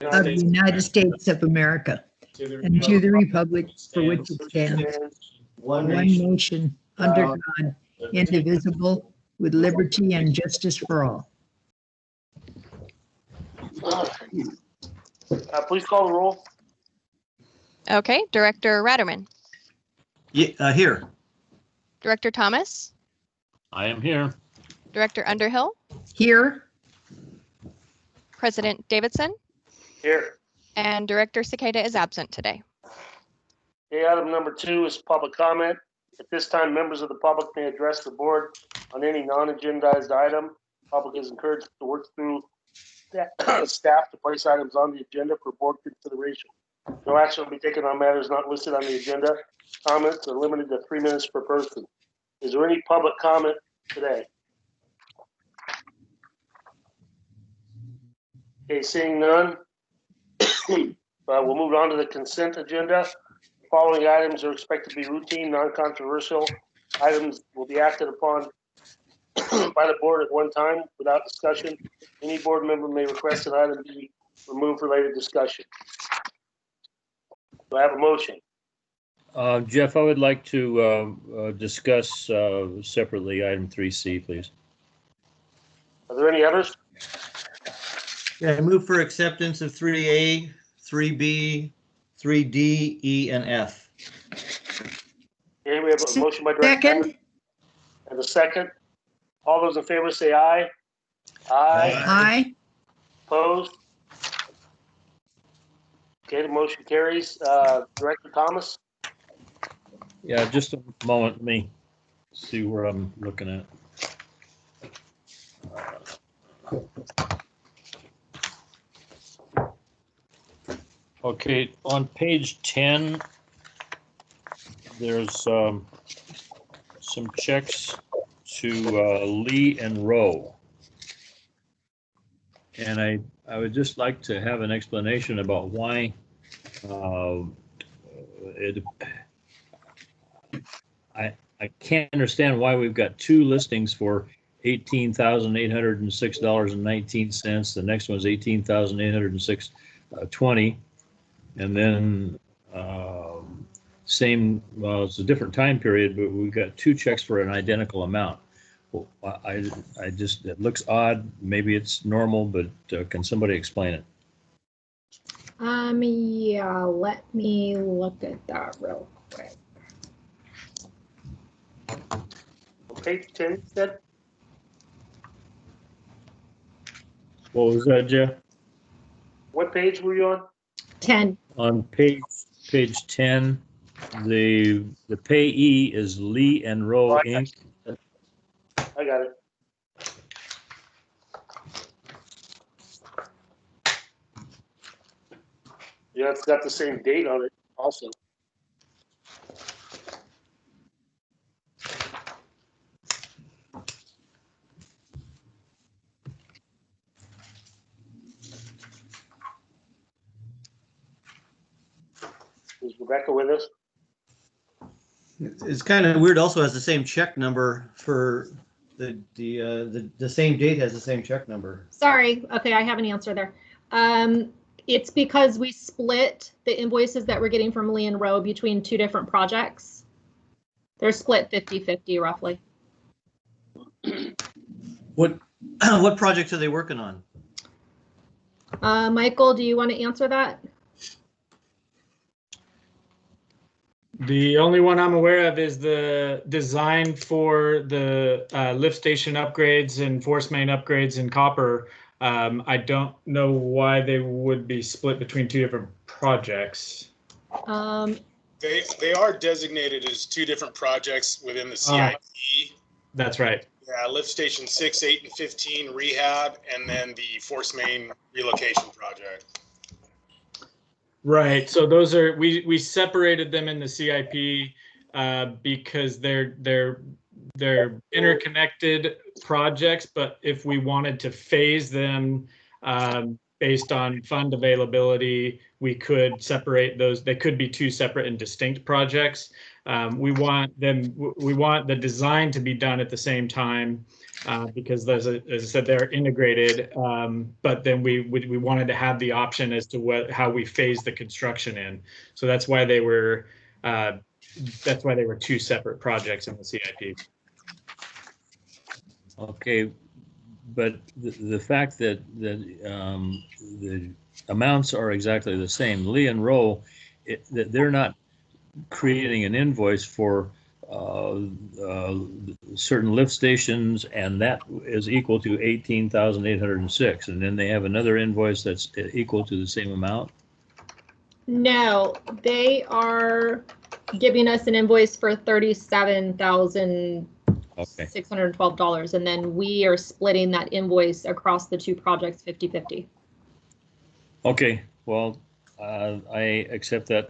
of the United States of America and to the republic for which it stands, one nation, under God, indivisible, with liberty and justice for all. Please call the roll. Okay, Director Ratterman. Yeah, here. Director Thomas. I am here. Director Underhill. Here. President Davidson. Here. And Director Cicada is absent today. Okay, item number 2 is public comment. At this time, members of the public may address the board on any non-agendized item. Public is encouraged to work through staff to place items on the agenda for board consideration. No action will be taken on matters not listed on the agenda. Comments are limited to 3 minutes per person. Is there any public comment today? Okay, seeing none, we'll move on to the consent agenda. The following items are expected to be routine, non-controversial. Items will be acted upon by the board at one time without discussion. Any board member may request an item be removed for later discussion. Do I have a motion? Jeff, I would like to discuss separately item 3C, please. Are there any others? Yeah, I move for acceptance of 3A, 3B, 3D, E, and F. Okay, we have a motion by Director Second. and a second. All those in favor say aye. Aye. Aye. Opposed? Okay, the motion carries. Director Thomas? Yeah, just a moment. Let me see where I'm looking at. Okay, on page 10, there's some checks to Lee and Rowe. And I would just like to have an explanation about why I can't understand why we've got 2 listings for $18,806.19. The next one's $18,806.20. And then same, well, it's a different time period, but we've got 2 checks for an identical amount. Well, I just, it looks odd. Maybe it's normal, but can somebody explain it? Yeah, let me look at that real quick. Page 10 said? What was that, Jeff? What page were you on? 10. On page 10, the payee is Lee and Rowe Inc. I got it. Yeah, it's got the same date on it also. Is Rebecca with us? It's kind of weird. Also has the same check number for the same date has the same check number. Sorry. Okay, I have an answer there. It's because we split the invoices that we're getting from Lee and Rowe between 2 different projects. They're split 50-50 roughly. What projects are they working on? Michael, do you want to answer that? The only one I'm aware of is the design for the lift station upgrades and force main upgrades in copper. I don't know why they would be split between 2 different projects. They are designated as 2 different projects within the CIP. That's right. Yeah, lift station 6, 8, and 15 rehab, and then the force main relocation project. Right. So those are we separated them in the CIP because they're interconnected projects. But if we wanted to phase them based on fund availability, we could separate those. They could be 2 separate and distinct projects. We want the design to be done at the same time. because as I said, they're integrated. But then we wanted to have the option as to how we phase the construction in. So that's why they were two separate projects in the CIP. Okay, but the fact that the amounts are exactly the same, Lee and Rowe, they're not creating an invoice for certain lift stations, and that is equal to 18,806, and then they have another invoice that's equal to the same amount. No, they are giving us an invoice for $37,612, and then we are splitting that invoice across the two projects 50-50. Okay, well, I accept that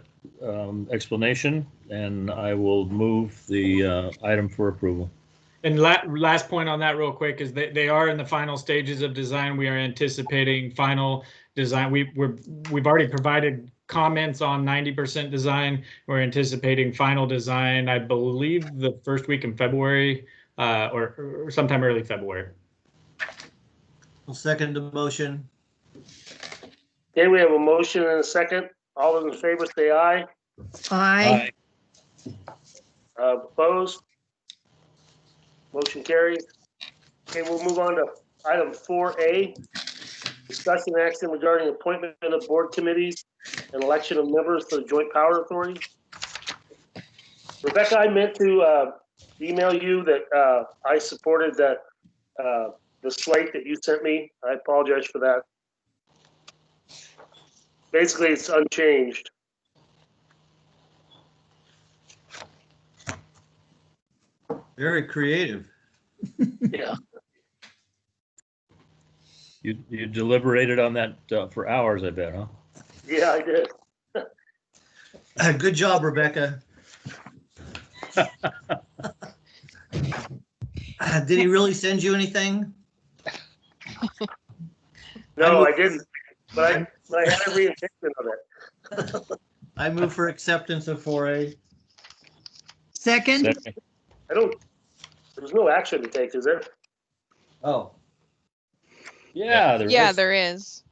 explanation, and I will move the item for approval. And last point on that real quick is they are in the final stages of design. We are anticipating final design. We've already provided comments on 90% design. We're anticipating final design, I believe, the first week in February or sometime early February. I'll second the motion. Okay, we have a motion and a second. All those in favor say aye. Aye. Opposed? Motion carries. Okay, we'll move on to item 4A. Discussion action regarding appointment of board committees and election of members to the Joint Power Authority. Rebecca, I meant to email you that I supported that the slate that you sent me. I apologize for that. Basically, it's unchanged. Very creative. Yeah. You deliberated on that for hours, I bet, huh? Yeah, I did. Good job, Rebecca. Did he really send you anything? No, I didn't. But I had every intention of it. I move for acceptance of 4A. Second? There's no action to take, is there? Oh, Yeah, There is.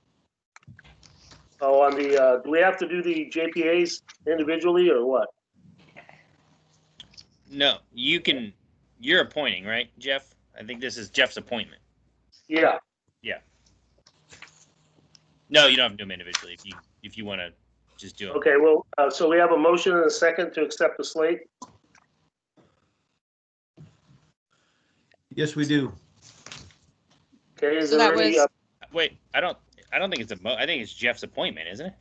Oh, on the, do we have to do the JPAs individually or what? No, you're appointing, right, Jeff? I think this is Jeff's appointment. Yeah. No, you don't have to do them individually if you want to just do it. Okay, well, so we have a motion and a second to accept the slate. yes, we do. Okay, is So there that any, was- Wait, I don't think it's I think it's Jeff's appointment, isn't it?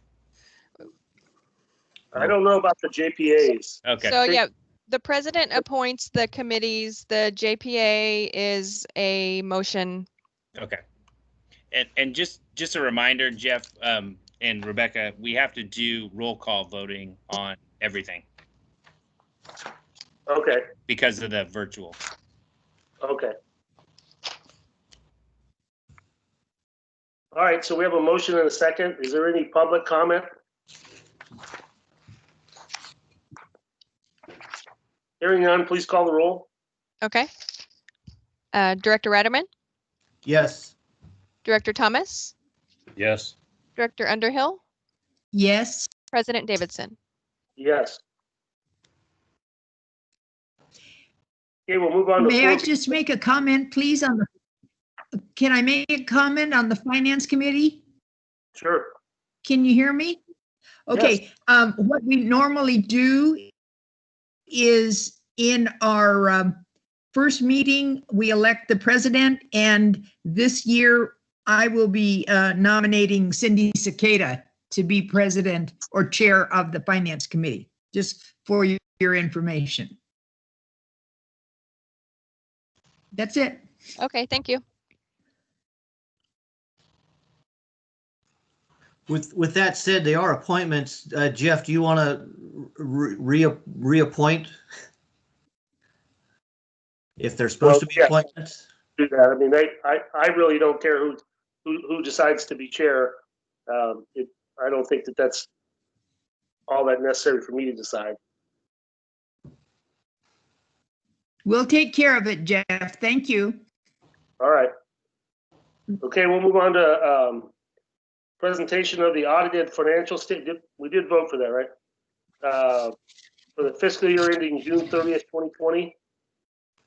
I don't know about the JPAs. Okay. So yeah, the president appoints the committees. The JPA is a motion. Okay. And just a reminder, Jeff and Rebecca, we have to do roll call voting on everything Okay, because of the virtual. okay. All right, so we have a motion and a second. Is there any public comment? Hearing none, please call the roll. Okay. Director Ratterman, Yes. Director Thomas, Yes. Director Underhill, Yes. President Davidson. Yes. Okay, we'll move on to May I 4B. just make a comment, please, can I make a comment on the Finance Committee? Sure. Can you hear me? Okay, what we normally do is in our first meeting, we elect the president, and this year I will be nominating Cindy Cicada to be president or chair of the Finance Committee, just for your information. That's it. Okay, thank you. With that said, they are appointments. Jeff, do you want to reappoint? If they're supposed to be appointments? Do that. I mean, I really don't care who decides to be chair. I don't think that's all that necessary for me to decide. We'll take care of it, Jeff. Thank you. All right. Okay, we'll move on to presentation of the audited financial statement. We did vote for that, right? For the fiscal year ending June 30th, 2020.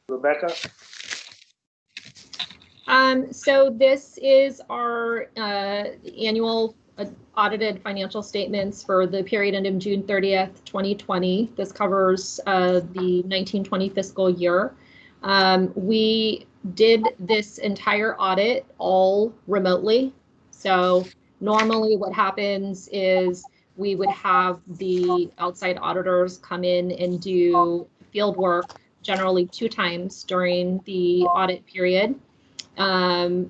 Rebecca? So this is our annual audited financial statements for the period ending June 30th, 2020. This covers the 1920 fiscal year. We did this entire audit all remotely. So normally what happens is we would have the outside auditors come in and do field work generally 2 times during the audit period. And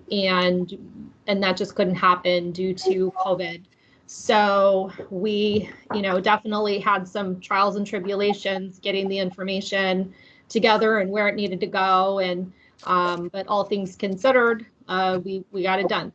that just couldn't happen due to COVID. So we, definitely had some trials and tribulations getting the information together and where it needed to go. And but all things considered, we got it done.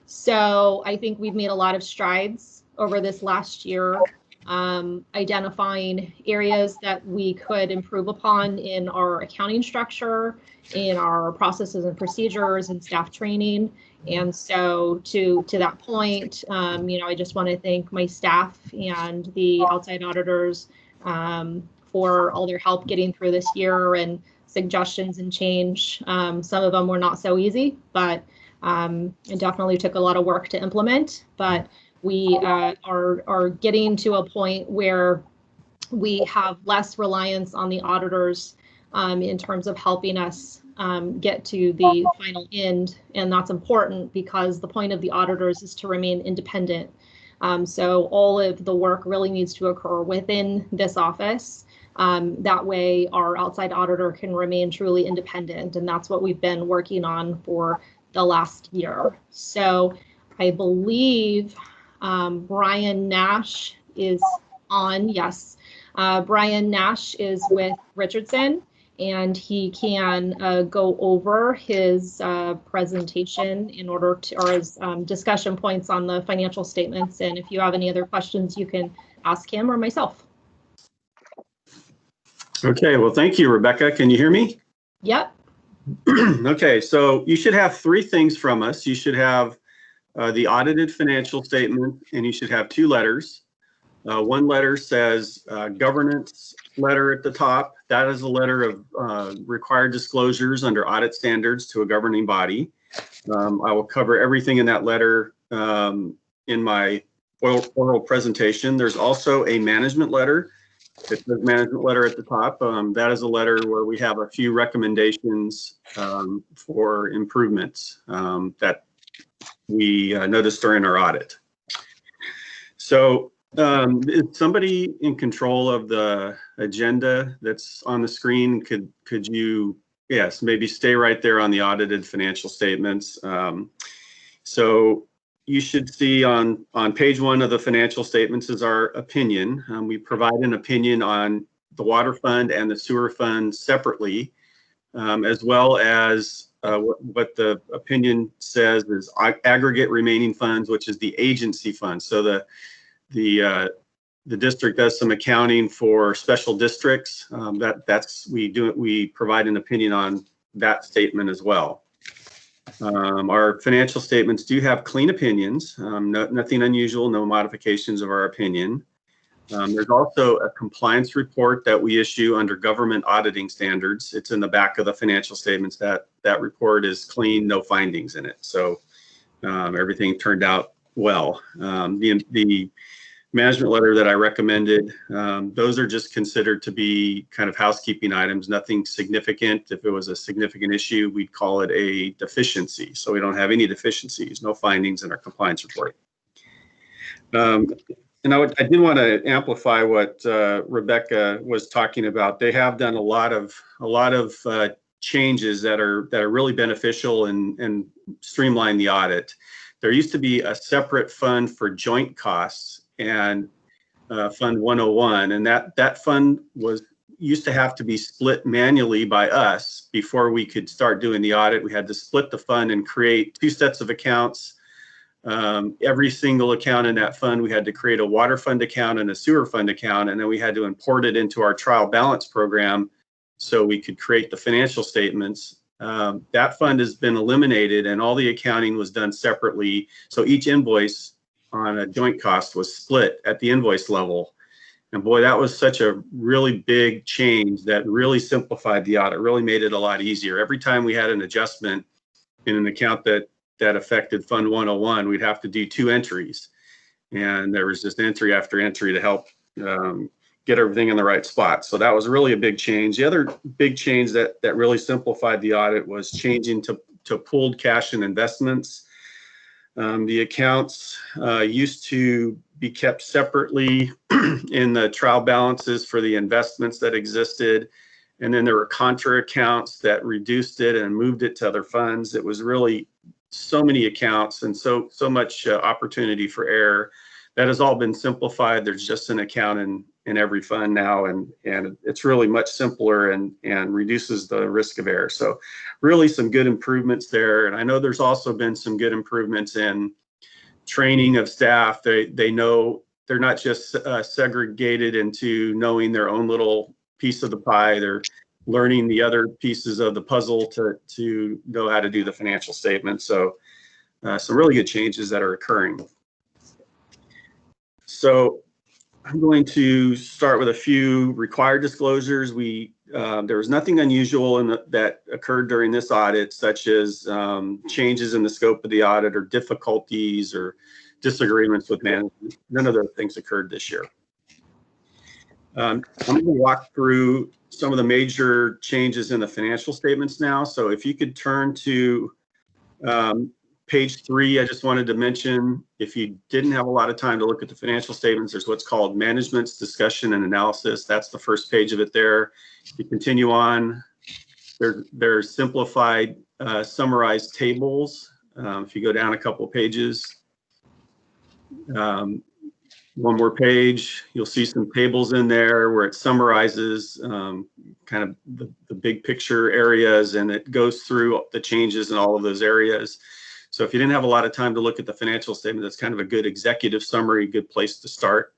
So I think we've made a lot of strides over this last year, identifying areas that we could improve upon in our accounting structure, in our processes and procedures and staff training. And so to that point, I just want to thank my staff and the outside auditors for all their help getting through this year and suggestions and change. Some of them were not so easy, but it definitely took a lot of work to implement. But we are getting to a point where we have less reliance on the auditors in terms of helping us get to the final end. And that's important because the point of the auditors is to remain independent. So all of the work really needs to occur within this office. That way our outside auditor can remain truly independent. And that's what we've been working on for the last year. So I believe Brian Nash is on. Yes. Brian Nash is with Richardson, and he can go over his presentation in order to, or his discussion points on the financial statements. And if you have any other questions, you can ask him or myself. Okay, well, thank you, Rebecca. Can you hear me? Yep. Okay, so you should have 3 things from us. You should have the audited financial statement, and you should have 2 letters. One letter says governance letter at the top. That is a letter of required disclosures under audit standards to a governing body. I will cover everything in that letter in my oral presentation. There's also a management letter. It says management letter at the top. That is a letter where we have a few recommendations for improvements that we noticed during our audit. So is somebody in control of the agenda that's on the screen? Could you, yes, maybe stay right there on the audited financial statements. So you should see on page 1 of the financial statements is our opinion. We provide an opinion on the water fund and the sewer fund separately, as well as what the opinion says is aggregate remaining funds, which is the agency fund. So the district does some accounting for special districts. We provide an opinion on that statement as well. Our financial statements do have clean opinions, nothing unusual, no modifications of our opinion. There's also a compliance report that we issue under government auditing standards. It's in the back of the financial statements. That report is clean, no findings in it. So everything turned out well. The management letter that I recommended, those are just considered to be kind of housekeeping items, nothing significant. If it was a significant issue, we'd call it a deficiency. So we don't have any deficiencies, no findings in our compliance report. And I did want to amplify what Rebecca was talking about. They have done a lot of changes that are really beneficial and streamline the audit. There used to be a separate fund for joint costs and Fund 101, and that fund used to have to be split manually by us before we could start doing the audit. We had to split the fund and create 2 sets of accounts. Every single account in that fund, we had to create a water fund account and a sewer fund account, and then we had to import it into our trial balance program so we could create the financial statements. That fund has been eliminated and all the accounting was done separately. So each invoice on a joint cost was split at the invoice level. And boy, that was such a really big change that really simplified the audit, really made it a lot easier. Every time we had an adjustment in an account that affected Fund 101, we'd have to do 2 entries. And there was just entry after entry to help get everything in the right spot. So that was really a big change. The other big change that really simplified the audit was changing to pooled cash and investments. The accounts used to be kept separately in the trial balances for the investments that existed. And then there were contra accounts that reduced it and moved it to other funds. It was really so many accounts and so much opportunity for error. That has all been simplified. There's just an account in every fund now, and it's really much simpler and reduces the risk of error. So really some good improvements there. And I know there's also been some good improvements in training of staff. They know they're not just segregated into knowing their own little piece of the pie. They're learning the other pieces of the puzzle to know how to do the financial statement. So some really good changes that are occurring. So I'm going to start with a few required disclosures. There was nothing unusual that occurred during this audit, such as changes in the scope of the audit or difficulties or disagreements with management. None of those things occurred this year. I'm going to walk through some of the major changes in the financial statements now. So if you could turn to page 3, I just wanted to mention, if you didn't have a lot of time to look at the financial statements, there's what's called Management's Discussion and Analysis. That's the first page of it there. If you continue on, there's simplified summarized tables. If you go down a couple of pages, one more page, you'll see some tables in there where it summarizes kind of the big picture areas, and it goes through the changes in all of those areas. So if you didn't have a lot of time to look at the financial statement, that's kind of a good executive summary, good place to start.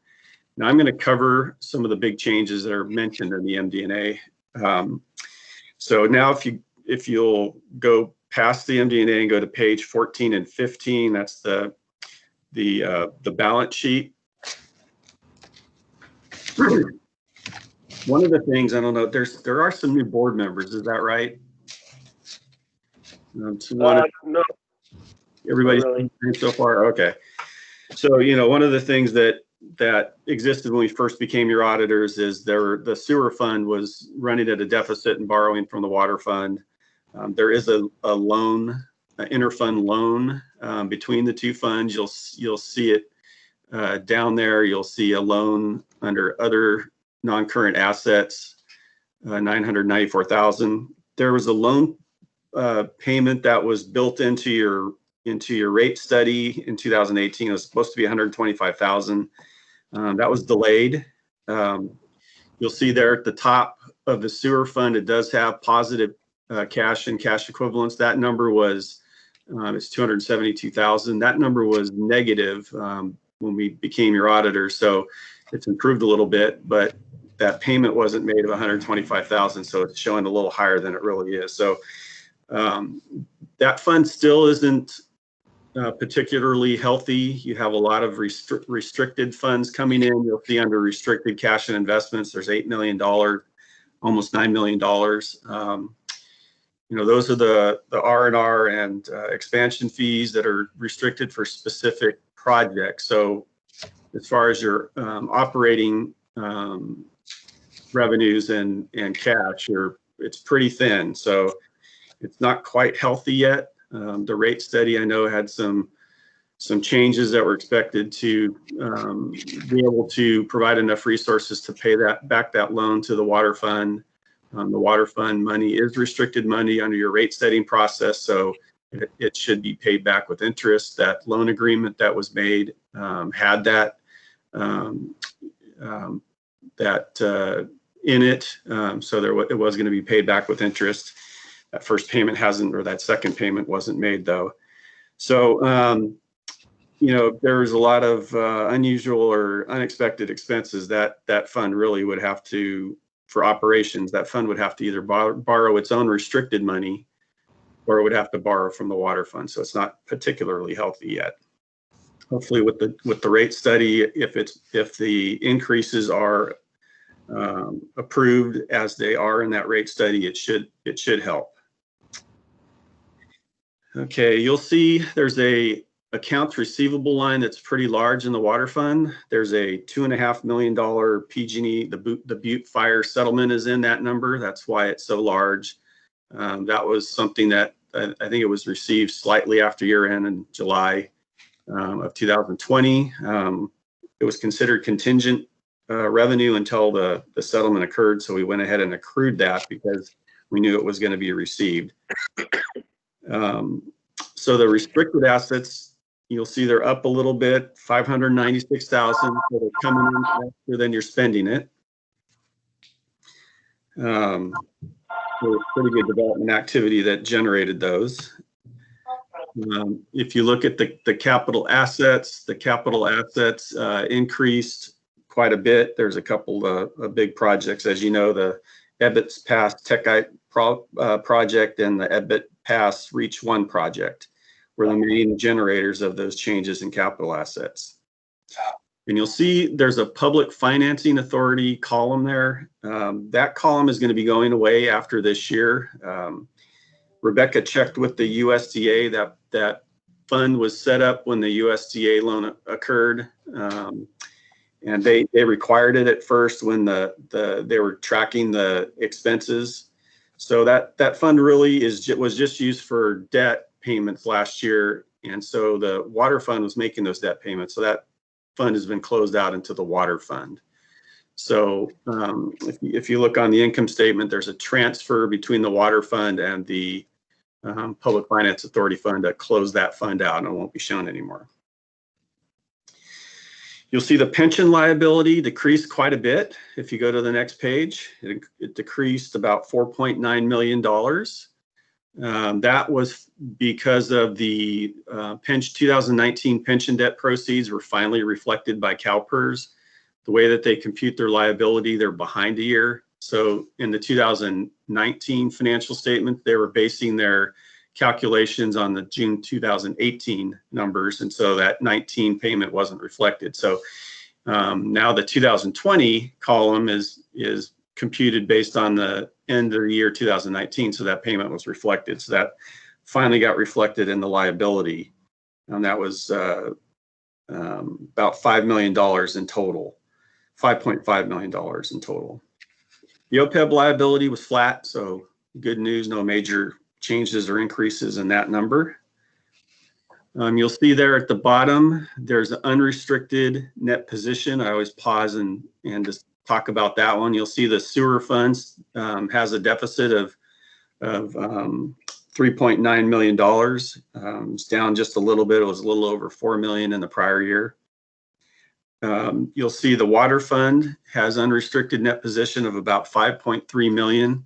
Now I'm going to cover some of the big changes that are mentioned in the MD&A. So now if you'll go past the MD&A and go to page 14 and 15, that's the balance sheet. One of the things, I don't know, there are some new board members, is that right? No. Everybody's really so far? Okay. So, one of the things that existed when we first became your auditors is the sewer fund was running at a deficit and borrowing from the water fund. There is a loan, an interfund loan between the two funds. You'll see it down there. You'll see a loan under other non-current assets, $994,000. There was a loan payment that was built into your rate study in 2018. It was supposed to be $125,000. That was delayed. You'll see there at the top of the sewer fund, it does have positive cash and cash equivalents. That number was it's $272,000. That number was negative when we became your auditor, so it's improved a little bit, but that payment wasn't made of $125,000, so it's showing a little higher than it really is. So that fund still isn't particularly healthy. You have a lot of restricted funds coming in. You'll see under restricted cash and investments, there's $8 million, almost $9 million. Those are the R&R and expansion fees that are restricted for specific projects. So as far as your operating revenues and cash, it's pretty thin. So it's not quite healthy yet. The rate study, I know, had some changes that were expected to be able to provide enough resources to pay back that loan to the water fund. The water fund money is restricted money under your rate setting process, so it should be paid back with interest. That loan agreement that was made had that in it, so it was going to be paid back with interest. That first payment hasn't, or that second payment wasn't made though. So, there's a lot of unusual or unexpected expenses that fund really would have to, for operations, that fund would have to either borrow its own restricted money or it would have to borrow from the water fund. So it's not particularly healthy yet. Hopefully with the rate study, if the increases are approved as they are in that rate study, it should help. Okay, you'll see there's a accounts receivable line that's pretty large in the water fund. There's a $2.5 million PG&E, the Butte fire settlement is in that number. That's why it's so large. That was something that I think it was received slightly after year end in July of 2020. It was considered contingent revenue until the settlement occurred. So we went ahead and accrued that because we knew it was going to be received. So the restricted assets, you'll see they're up a little bit, 596,000. So they're coming in faster than you're spending it. So pretty good development activity that generated those. If you look at the capital assets, increased quite a bit. There's a couple of big projects, as you know, the Ebbets Pass Techite project and the Ebbet Pass Reach 1 project were the main generators of those changes in capital assets. And you'll see there's a public financing authority column there. That column is going to be going away after this year. Rebecca checked with the USDA. That fund was set up when the USDA loan occurred. And they required it at first when they were tracking the expenses. So that fund really was just used for debt payments last year. And so the water fund was making those debt payments. So that fund has been closed out into the water fund. So if you look on the income statement, there's a transfer between the water fund and the Public Finance Authority fund that closed that fund out and it won't be shown anymore. You'll see the pension liability decreased quite a bit. If you go to the next page, it decreased about $4.9 million. That was because of the 2019 pension debt proceeds were finally reflected by CalPERS. The way that they compute their liability, they're behind a year. So in the 2019 financial statement, they were basing their calculations on the June 2018 numbers. And so that 19 payment wasn't reflected. So now the 2020 column is computed based on the end of the year 2019. So that payment was reflected. So that finally got reflected in the liability. And that was about $5 million in total, $5.5 million in total. The OPEB liability was flat. So good news, no major changes or increases in that number. You'll see there at the bottom, there's an unrestricted net position. I always pause and just talk about that one. You'll see the sewer funds has a deficit of $3.9 million. It's down just a little bit. It was a little over 4 million in the prior year. You'll see the water fund has unrestricted net position of about 5.3 million.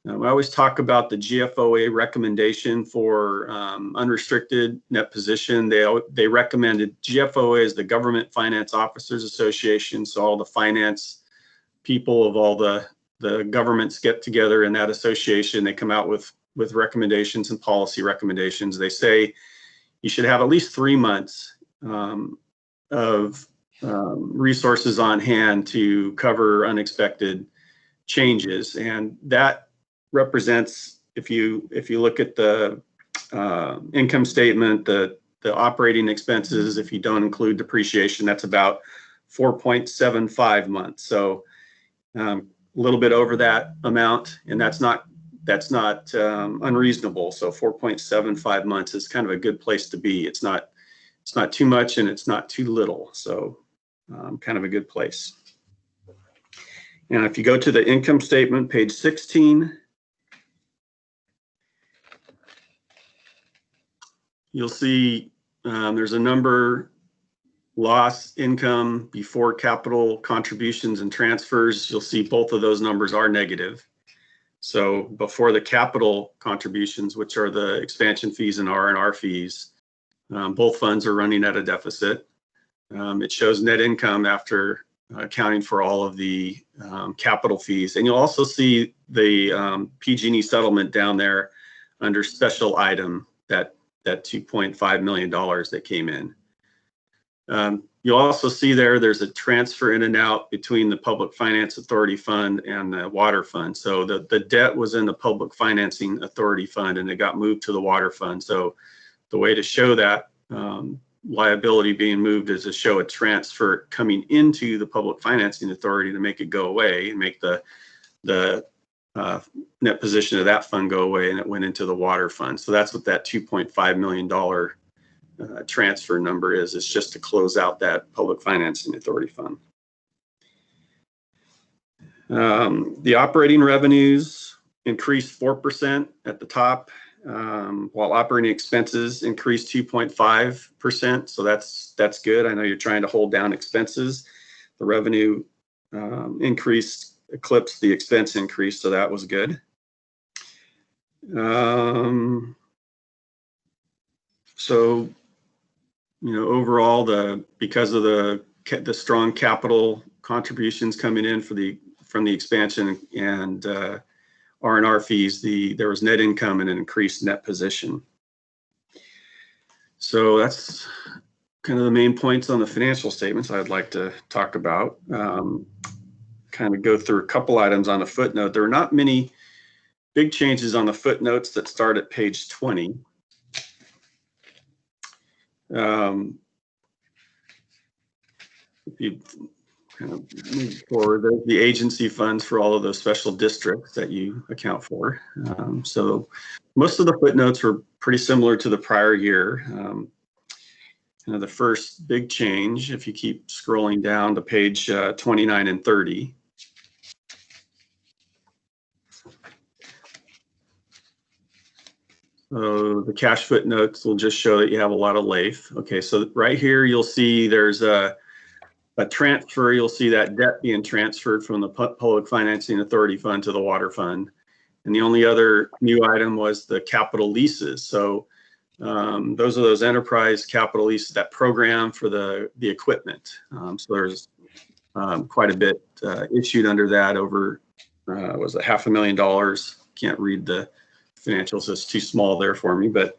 We always talk about the GFOA recommendation for unrestricted net position. They recommended GFOA is the Government Finance Officers Association. So all the finance people of all the governments get together in that association. They come out with recommendations and policy recommendations. They say you should have at least 3 months of resources on hand to cover unexpected changes, and that represents, if you look at the income statement, the operating expenses, if you don't include depreciation, that's about 4.75 months. So a little bit over that amount, and that's not unreasonable. So 4.75 months is kind of a good place to be. It's not too much and it's not too little. So kind of a good place. And if you go to the income statement, page 16, you'll see there's a number, loss income before capital contributions and transfers. You'll see both of those numbers are negative. So before the capital contributions, which are the expansion fees and R&R fees, both funds are running at a deficit. It shows net income after accounting for all of the capital fees. And you'll also see the PG&E settlement down there under special item, that $2.5 million that came in. You'll also see there's a transfer in and out between the Public Finance Authority Fund and the Water Fund. So the debt was in the Public Financing Authority Fund and it got moved to the Water Fund. So the way to show that liability being moved is to show a transfer coming into the Public Financing Authority to make it go away and make the net position of that fund go away, and it went into the Water Fund. So that's what that $2.5 million transfer number is. It's just to close out that Public Financing Authority Fund. The operating revenues increased 4% at the top, while operating expenses increased 2.5%. So that's good. I know you're trying to hold down expenses. The revenue increase eclipsed the expense increase, so that was good. So, overall, because of the strong capital contributions coming in from the expansion and R&R fees, there was net income and an increased net position. So that's kind of the main points on the financial statements I'd like to talk about. Kind of go through a couple items on a footnote. There are not many big changes on the footnotes that start at page 20. If you kind of move forward, there's the agency funds for all of those special districts that you account for. So most of the footnotes were pretty similar to the prior year. The first big change, if you keep scrolling down to page 29 and 30, so the cash footnotes will just show that you have a lot of LAIF. Okay, so right here you'll see there's a transfer. You'll see that debt being transferred from the Public Financing Authority Fund to the Water Fund. And the only other new item was the capital leases. So those are those enterprise capital leases, that program for the equipment. So there's quite a bit issued under that, over was it $500,000? Can't read the financials, it's too small there for me, but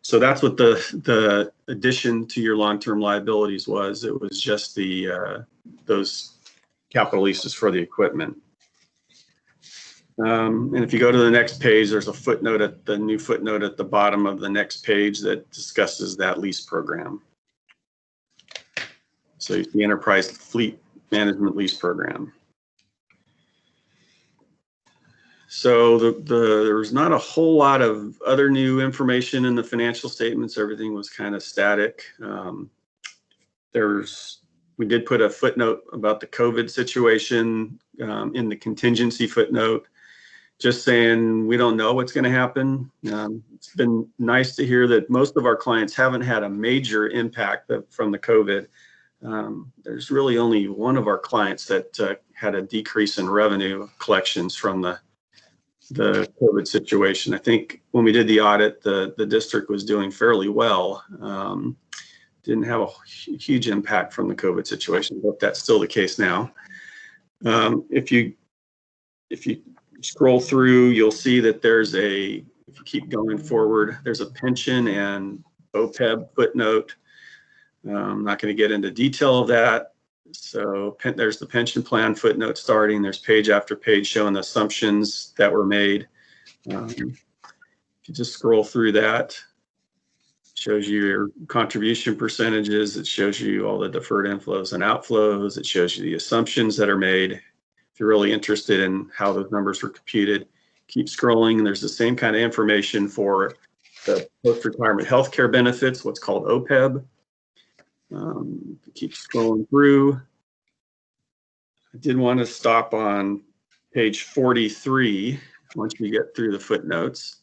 so that's what the addition to your long-term liabilities was. It was just those capital leases for the equipment. And if you go to the next page, there's a new footnote at the bottom of the next page that discusses that lease program. So the Enterprise Fleet Management Lease Program. So there was not a whole lot of other new information in the financial statements. Everything was kind of static. We did put a footnote about the COVID situation in the contingency footnote, just saying we don't know what's going to happen. It's been nice to hear that most of our clients haven't had a major impact from the COVID. There's really only one of our clients that had a decrease in revenue collections from the COVID situation. I think when we did the audit, the district was doing fairly well. Didn't have a huge impact from the COVID situation, but that's still the case now. If you scroll through, you'll see that if you keep going forward, there's a pension and OPEB footnote. I'm not going to get into detail of that. So there's the pension plan footnote starting. There's page after page showing the assumptions that were made. If you just scroll through that, it shows you your contribution percentages. It shows you all the deferred inflows and outflows. It shows you the assumptions that are made. If you're really interested in how those numbers were computed, keep scrolling. There's the same kind of information for the post-retirement healthcare benefits, what's called OPEB. Keep scrolling through. I did want to stop on page 43 once we get through the footnotes,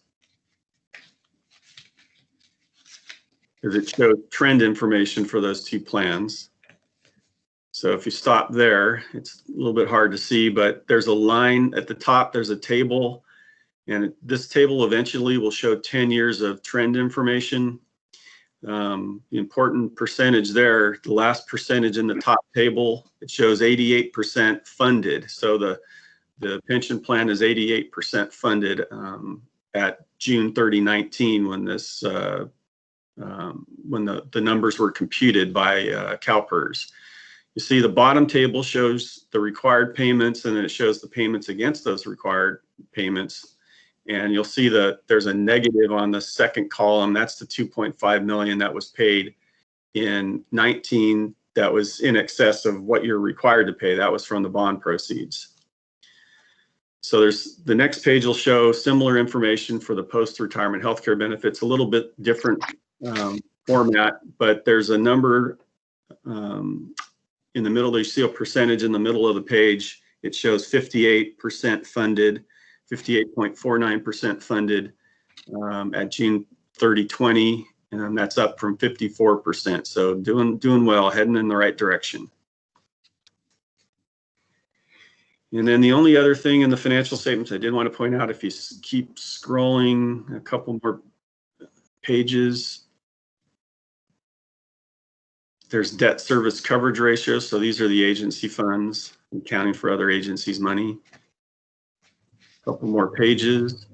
because it shows trend information for those two plans. So if you stop there, it's a little bit hard to see, but there's a line at the top, there's a table, and this table eventually will show 10 years of trend information. The important percentage there, the last percentage in the top table, it shows 88% funded. So the pension plan is 88% funded at June 30, 19, when this when the numbers were computed by CalPERS. You see the bottom table shows the required payments, and then it shows the payments against those required payments. And you'll see that there's a negative on the second column. That's the 2.5 million that was paid in 19. That was in excess of what you're required to pay. That was from the bond proceeds. So there's the next page will show similar information for the post-retirement healthcare benefits, a little bit different format, but there's a number in the middle. You see a percentage in the middle of the page. It shows 58% funded, 58.49% funded at June 30, 20, and that's up from 54%. So doing well, heading in the right direction. And then the only other thing in the financial statements I did want to point out, if you keep scrolling a couple more pages, there's debt service coverage ratios. So these are the agency funds accounting for other agencies' money. A couple more pages.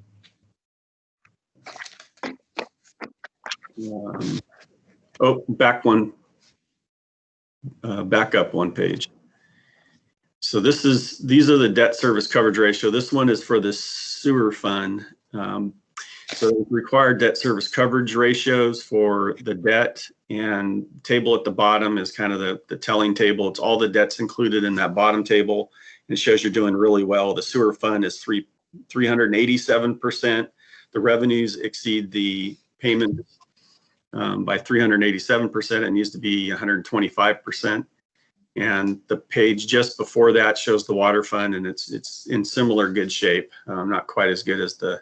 Back up one page. So these are the debt service coverage ratio. This one is for the sewer fund. So required debt service coverage ratios for the debt, and table at the bottom is kind of the telling table. It's all the debts included in that bottom table. It shows you're doing really well. The sewer fund is 387%. The revenues exceed the payments by 387%. It needs to be 125%. And the page just before that shows the water fund, and it's in similar good shape. Not quite as good as the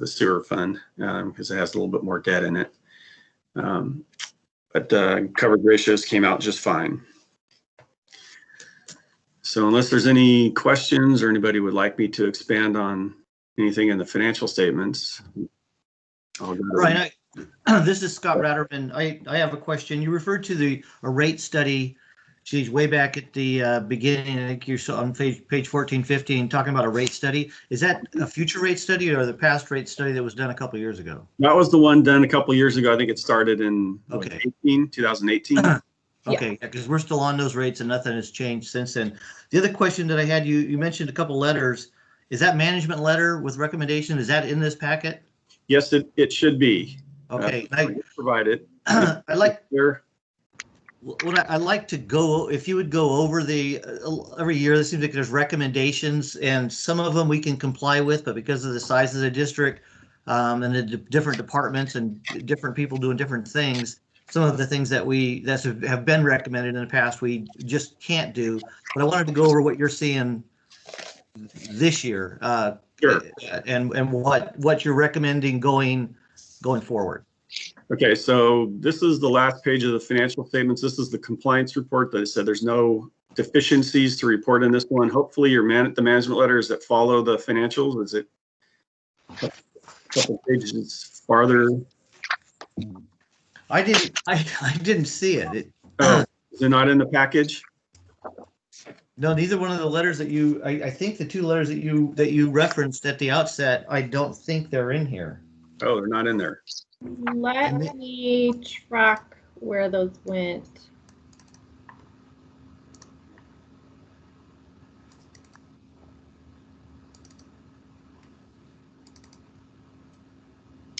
sewer fund because it has a little bit more debt in it. But coverage ratios came out just fine. So unless there's any questions or anybody would like me to expand on anything in the financial statements, I'll go. Right. This is Scott Ratterman. I have a question. You referred to a rate study. Geez, way back at the beginning, I think you saw on page 14, 15, talking about a rate study. Is that a future rate study or the past rate study that was done a couple of years ago? That was the one done a couple of years ago. I think it started in 2018. Okay, because we're still on those rates and nothing has changed since then. The other question that I had, you mentioned a couple letters. Is that management letter with recommendation? Is that in this packet? Yes, it should be. Okay, I provide it. I like to go, if you would go over every year, it seems like there's recommendations, and some of them we can comply with, but because of the size of the district and the different departments and different people doing different things, some of the things that have been recommended in the past, we just can't do. But I wanted to go over what you're seeing this year. Sure. And what you're recommending going forward. Okay, so this is the last page of the financial statements. This is the compliance report that said there's no deficiencies to report in this one. Hopefully the management letters that follow the financials, is it a couple pages farther? I didn't see it. Is it not in the package? No, neither one of the letters that I think the two letters that you referenced at the outset, I don't think they're in here. Oh, they're not in there. Let me track where those went.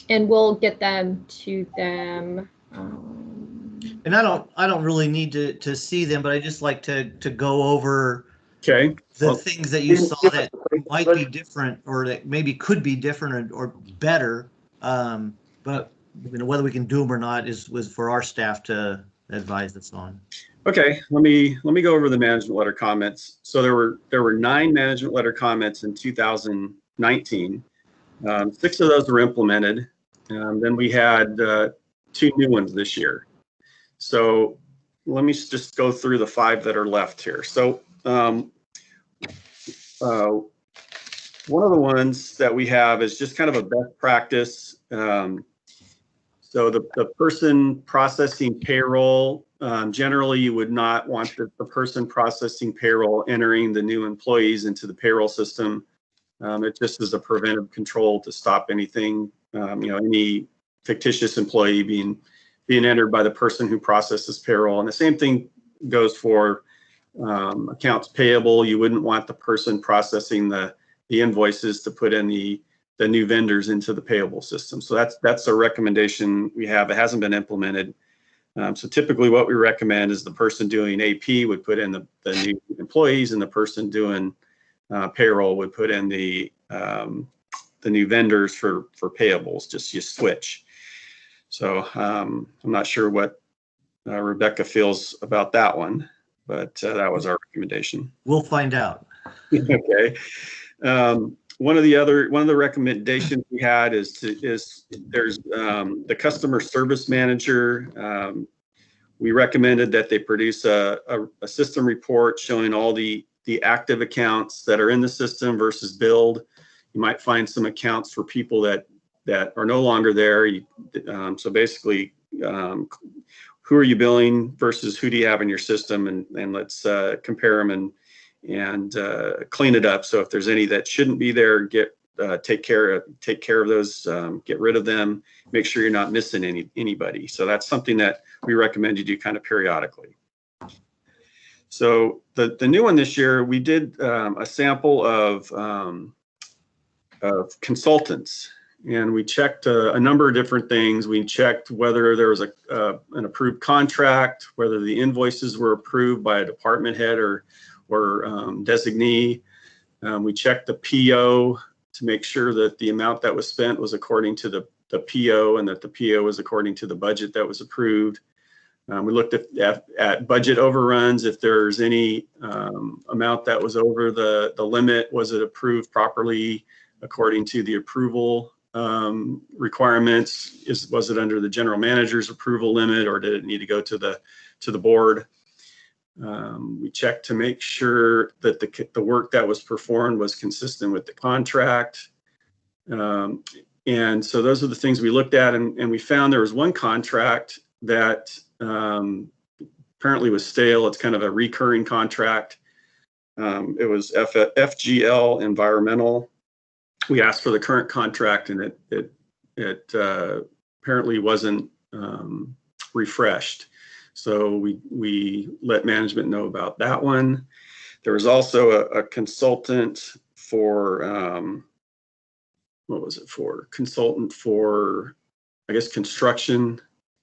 And we'll get them to them. And I don't really need to see them, but I just like to go over the things that you saw that might be different or that maybe could be different or better. But whether we can do them or not was for our staff to advise us on. Okay, let me go over the management letter comments. So there were 9 management letter comments in 2019. 6 of those were implemented. Then we had 2 new ones this year. So let me just go through the 5 that are left here. So one of the ones that we have is just kind of a best practice. So the person processing payroll, generally you would not want the person processing payroll entering the new employees into the payroll system It just is a preventive control to stop anything, any fictitious employee being entered by the person who processes payroll. And the same thing goes for accounts payable. You wouldn't want the person processing the invoices to put in the new vendors into the payable system. So that's a recommendation we have. It hasn't been implemented. So typically what we recommend is the person doing AP would put in the new employees, and the person doing payroll would put in the new vendors for payables. Just you switch. So I'm not sure what Rebecca feels about that one, but that was our recommendation. We'll find out. Okay. One of the recommendations we had is there's the customer service manager. We recommended that they produce a system report showing all the active accounts that are in the system versus billed. You might find some accounts for people that are no longer there. So basically, who are you billing versus who do you have in your system, and let's compare them and clean it up. So if there's any that shouldn't be there, take care of those, get rid of them, make sure you're not missing anybody. So that's something that we recommend you do kind of periodically. So the new one this year, we did a sample of consultants, and we checked a number of different things. We checked whether there was an approved contract, whether the invoices were approved by a department head or designee. We checked the PO to make sure that the amount that was spent was according to the PO, and that the PO was according to the budget that was approved. We looked at budget overruns. If there's any amount that was over the limit, was it approved properly according to the approval requirements? Was it under the general manager's approval limit, or did it need to go to the board? We checked to make sure that the work that was performed was consistent with the contract. And so those are the things we looked at, and we found there was one contract that apparently was stale. It's kind of a recurring contract. It was FGL Environmental. We asked for the current contract, and it apparently wasn't refreshed. So we let management know about that one. There was also a consultant for, what was it for? Consultant for, I guess, construction.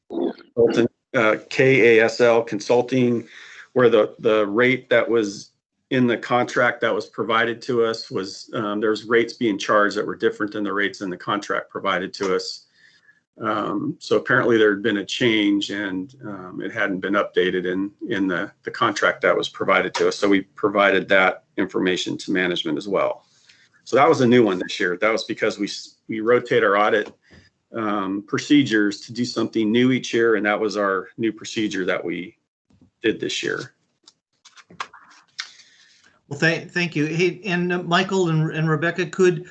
Consultant, KASL Consulting, where the rate that was in the contract that was provided to us was, there's rates being charged that were different than the rates in the contract provided to us. So apparently there had been a change, and it hadn't been updated in the contract that was provided to us. So we provided that information to management as well. So that was a new one this year. That was because we rotate our audit procedures to do something new each year, and that was our new procedure that we did this year. Well, thank you. Hey, and Michael and Rebecca,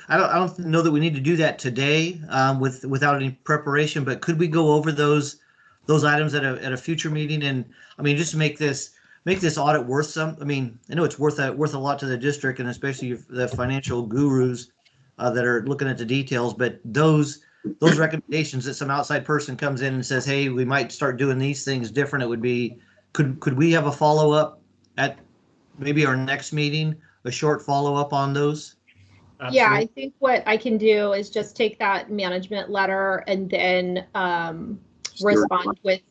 I don't know that we need to do that today without any preparation, but could we go over those items at a future meeting? And I mean, just to make this audit worth some. I mean, I know it's worth a lot to the district, and especially the financial gurus that are looking at the details. But those recommendations that some outside person comes in and says, hey, we might start doing these things different. It would be, could we have a follow up at maybe our next meeting, a short follow-up on those? Absolutely. Yeah, I think what I can do is just take that management letter and then respond with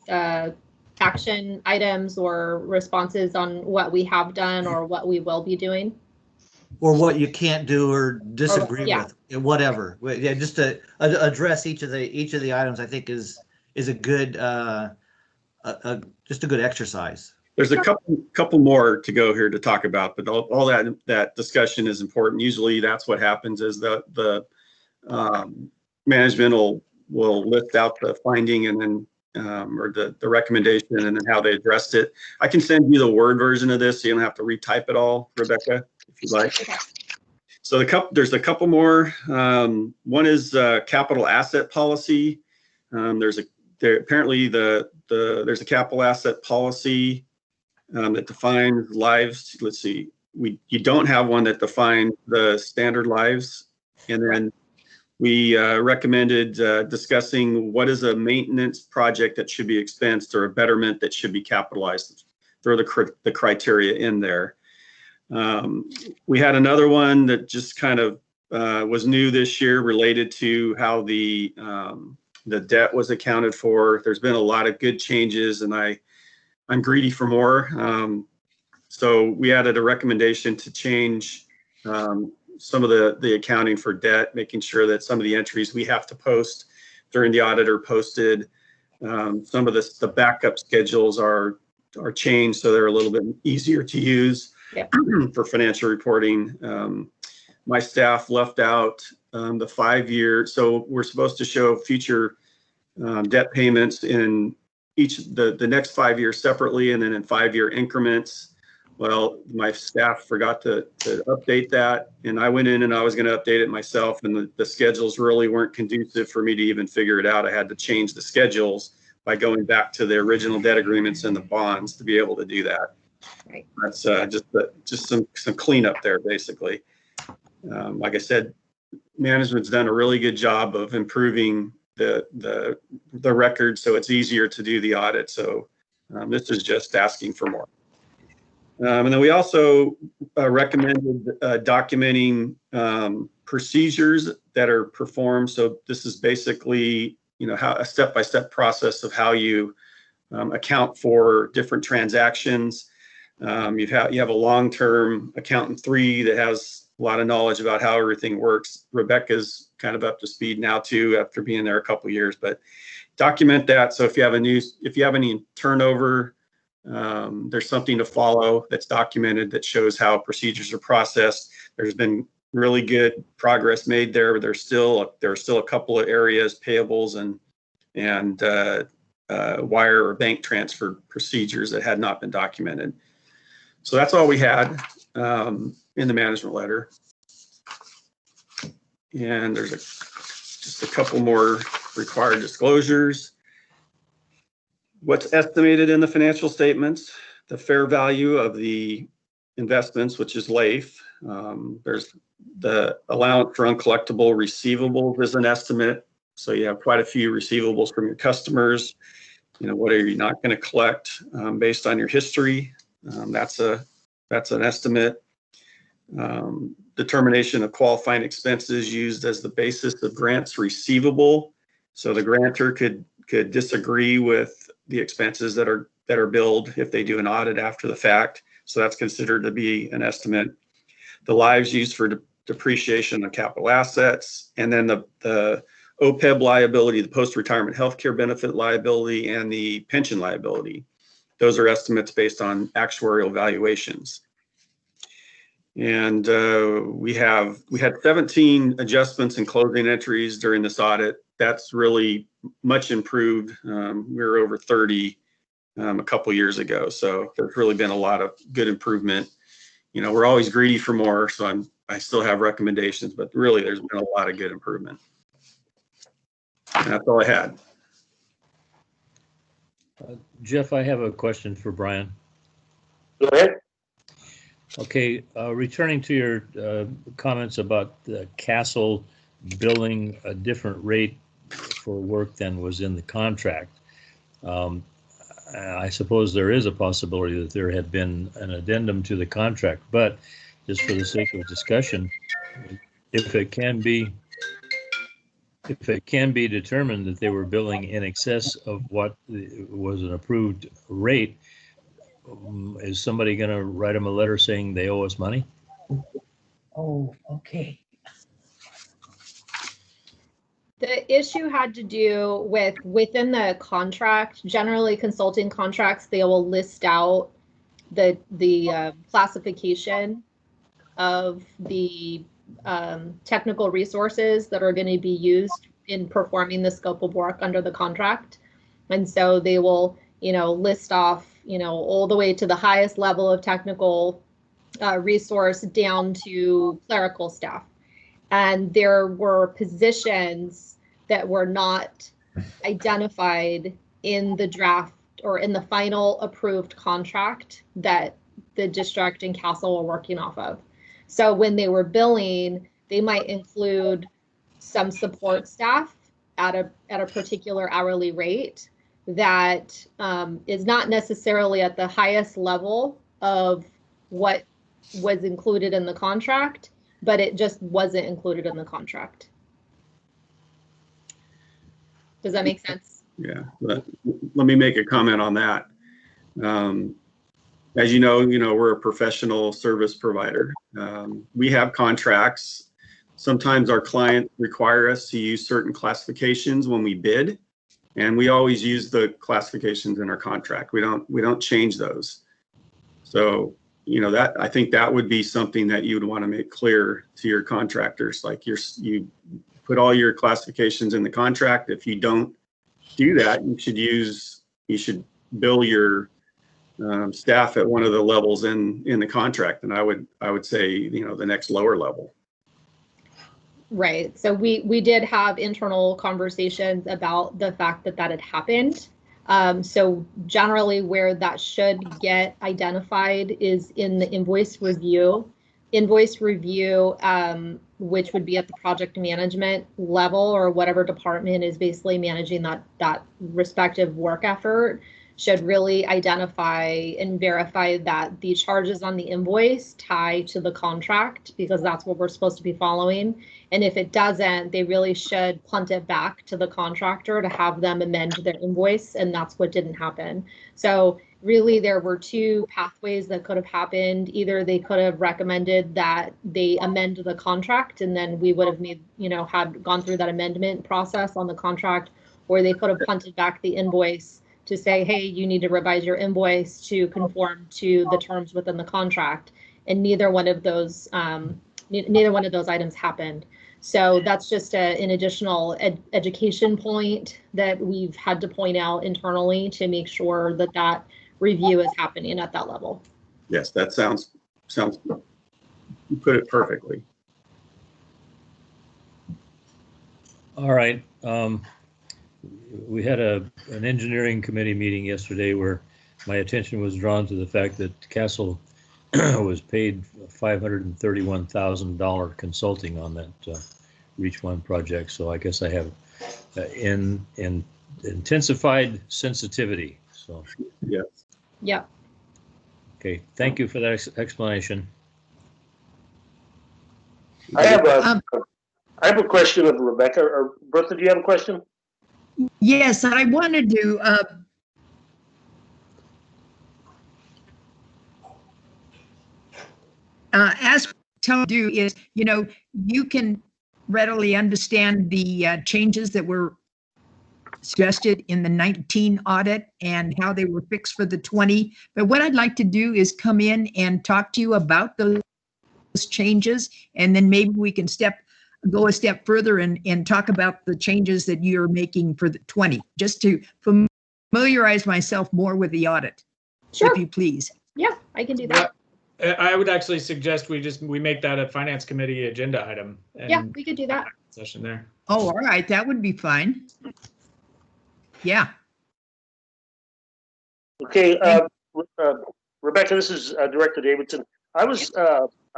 action items or responses on what we have done or what we will be doing. Or what you can't do or disagree with, whatever. Yeah, just to address each of the items, I think is a good, just a good exercise. There's a couple more to go here to talk about, but all that discussion is important. Usually that's what happens is the management will list out the finding and then or the recommendation and then how they addressed it. I can send you the Word version of this so you don't have to retype it all, Rebecca, if you'd like. So there's a couple more. One is capital asset policy. Apparently there's a capital asset policy that defines lives. Let's see, you don't have one that defined the standard lives. And then we recommended discussing what is a maintenance project that should be expensed or a betterment that should be capitalized. Throw the criteria in there. We had another one that just kind of was new this year, related to how the debt was accounted for. There's been a lot of good changes, and I'm greedy for more. So we added a recommendation to change some of the accounting for debt, making sure that some of the entries we have to post during the audit are posted. Some of the backup schedules are changed, so they're a little bit easier to use for financial reporting. My staff left out the 5-year, so we're supposed to show future debt payments in the next 5 years separately, and then in 5-year increments. Well, my staff forgot to update that, and I went in and I was going to update it myself, and the schedules really weren't conducive for me to even figure it out. I had to change the schedules by going back to the original debt agreements and the bonds to be able to do that. Right. That's just some cleanup there, basically. Like I said, management's done a really good job of improving the record, so it's easier to do the audit. So this is just asking for more. And then we also recommended documenting procedures that are performed. So this is basically, how a step-by-step process of how you account for different transactions. You have a long-term accountant 3 that has a lot of knowledge about how everything works. Rebecca's kind of up to speed now too, after being there a couple of years. But document that, so if you have any turnover, there's something to follow that's documented that shows how procedures are processed. There's been really good progress made there, but there are still a couple of areas, payables and wire or bank transfer procedures that had not been documented. So that's all we had in the management letter. And there's just a couple more required disclosures. What's estimated in the financial statements, the fair value of the investments, which is LAIF. There's the allowance for uncollectible receivables is an estimate. So you have quite a few receivables from your customers. What are you not going to collect based on your history? That's an estimate. Determination of qualifying expenses used as the basis of grants receivable. So the grantor could disagree with the expenses that are billed if they do an audit after the fact. So that's considered to be an estimate. The lives used for depreciation of capital assets, and then the OPEB liability, the post-retirement healthcare benefit liability, and the pension liability. Those are estimates based on actuarial valuations. And we had 17 adjustments and closing entries during this audit. That's really much improved. We were over 30 a couple years ago. So there's really been a lot of good improvement. We're always greedy for more, so I still have recommendations, but really there's been a lot of good improvement. And that's all I had. Jeff, I have a question for Brian. Go ahead. Okay, returning to your comments about the Castle billing a different rate for work than was in the contract. I suppose there is a possibility that there had been an addendum to the contract, but just for the sake of discussion, if it can be determined that they were billing in excess of what was an approved rate, is somebody going to write them a letter saying they owe us money? Oh, okay. The issue had to do with within the contract. Generally, consulting contracts, they will list out the classification of the technical resources that are going to be used in performing the scope of work under the contract. And so they will, list off, all the way to the highest level of technical resource down to clerical staff. And there were positions that were not identified in the draft or in the final approved contract that the district and Castle were working off of. So when they were billing, they might include some support staff at a particular hourly rate that is not necessarily at the highest level of what was included in the contract, but it just wasn't included in the contract. Does that make sense? Yeah, let me make a comment on that. As you know, we're a professional service provider. We have contracts. Sometimes our client require us to use certain classifications when we bid, and we always use the classifications in our contract. We don't change those. So, that I think that would be something that you would want to make clear to your contractors. Like you put all your classifications in the contract. If you don't do that, you should bill your staff at one of the levels in the contract, and I would say the next lower level. Right. So we did have internal conversations about the fact that had happened. So generally where that should get identified is in the invoice review. Invoice review, which would be at the project management level, or whatever department is basically managing that respective work effort, should really identify and verify that the charges on the invoice tie to the contract, because that's what we're supposed to be following. And if it doesn't, they really should punt it back to the contractor to have them amend their invoice, and that's what didn't happen. So really there were two pathways that could have happened. Either they could have recommended that they amend the contract, and then we would have made, had gone through that amendment process on the contract, or they could have punted back the invoice to say, hey, you need to revise your invoice to conform to the terms within the contract. And neither one of those items happened. So that's just an additional education point that we've had to point out internally to make sure that review is happening at that level. Yes, that sounds, you put it perfectly. All right. We had an engineering committee meeting yesterday where my attention was drawn to the fact that Castle was paid $531,000 consulting on that Reach One project. So I guess I have in intensified sensitivity. So yes. Yeah. Okay. Thank you for that explanation. I have a question of Rebecca. Or Bertha, do you have a question? Yes, I wanted to ask to do is, you can readily understand the changes that were suggested in the 19 audit and how they were fixed for the 20. But what I'd like to do is come in and talk to you about those changes, and then maybe we can go a step further and talk about the changes that you're making for the 20, just to familiarize myself more with the audit. Sure. If you please. Yeah, I can do that. I would actually suggest we make that a finance committee agenda item. Yeah, we could do that. Session there. Oh, all right. That would be fine. Yeah. Okay, Rebecca, this is Director Davidson. I've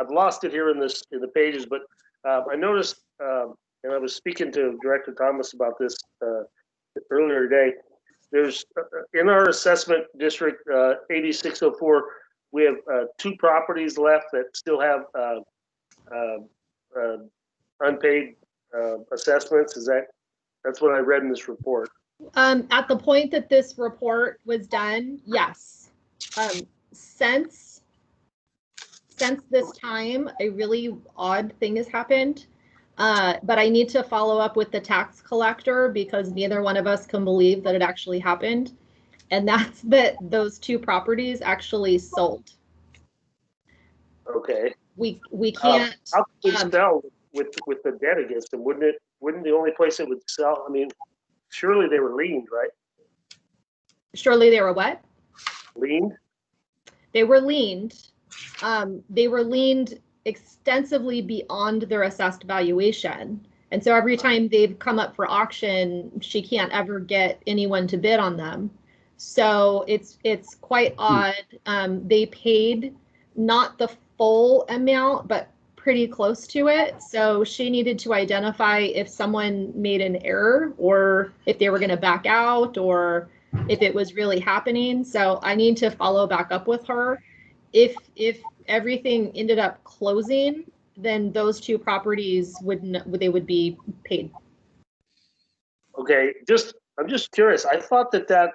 lost it here in the pages, but I noticed, and I was speaking to Director Thomas about this earlier today. There's in our assessment district 8604, we have 2 properties left that still have unpaid assessments. That's what I read in this report? At the point that this report was done, yes. Since this time, a really odd thing has happened. But I need to follow up with the tax collector because neither one of us can believe that it actually happened. And that's that those 2 properties actually sold. Okay. We can't. How can we sell with the debt against them? Wouldn't the only place it would sell? I mean, surely they were liened, right? Surely they were what? Liened? They were liened. They were liened extensively beyond their assessed valuation. And so every time they've come up for auction, she can't ever get anyone to bid on them. So it's quite odd. They paid not the full amount, but pretty close to it. So she needed to identify if someone made an error or if they were going to back out or if it was really happening. So I need to follow back up with her. If everything ended up closing, then those two properties would be paid. Okay, I'm just curious. I thought that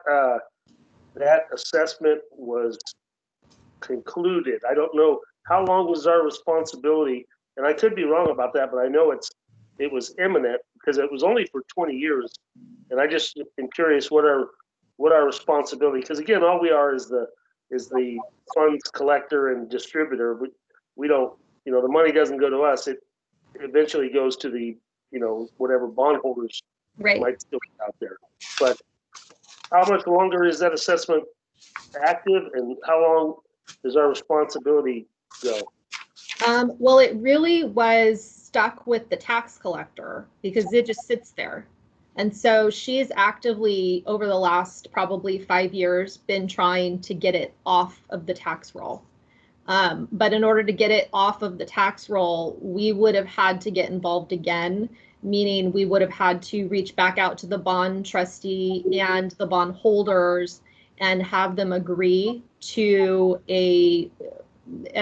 assessment was concluded. I don't know how long was our responsibility, and I could be wrong about that, but I know it was imminent because it was only for 20 years, and I just am curious what our responsibility. Because again, all we are is the funds collector and distributor. We don't, the money doesn't go to us. It eventually goes to the whatever bondholders Right. might still be out there. But how much longer is that assessment active, and how long does our responsibility go? Well, it really was stuck with the tax collector because it just sits there. And so she's actively, over the last probably 5 years, been trying to get it off of the tax roll. But in order to get it off of the tax roll, we would have had to get involved again, meaning we would have had to reach back out to the bond trustee and the bond holders and have them agree to a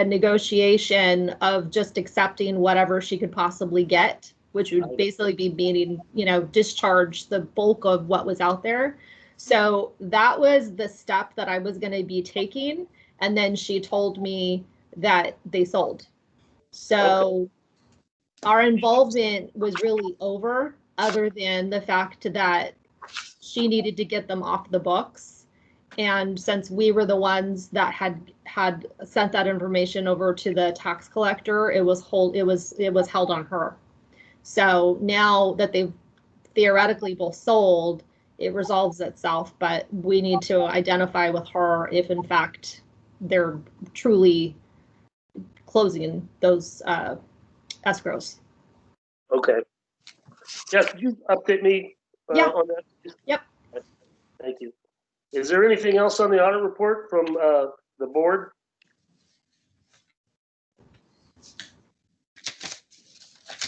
negotiation of just accepting whatever she could possibly get, which would basically be meaning, discharge the bulk of what was out there. So that was the step that I was going to be taking. And then she told me that they sold. So our involvement was really over, other than the fact that she needed to get them off the books. And since we were the ones that had sent that information over to the tax collector, it was held on her. So now that they've theoretically both sold, it resolves itself, but we need to identify with her if in fact they're truly closing those escrows. Okay. Jeff, could you update me on that? Yep. Thank you. Is there anything else on the audit report from the board?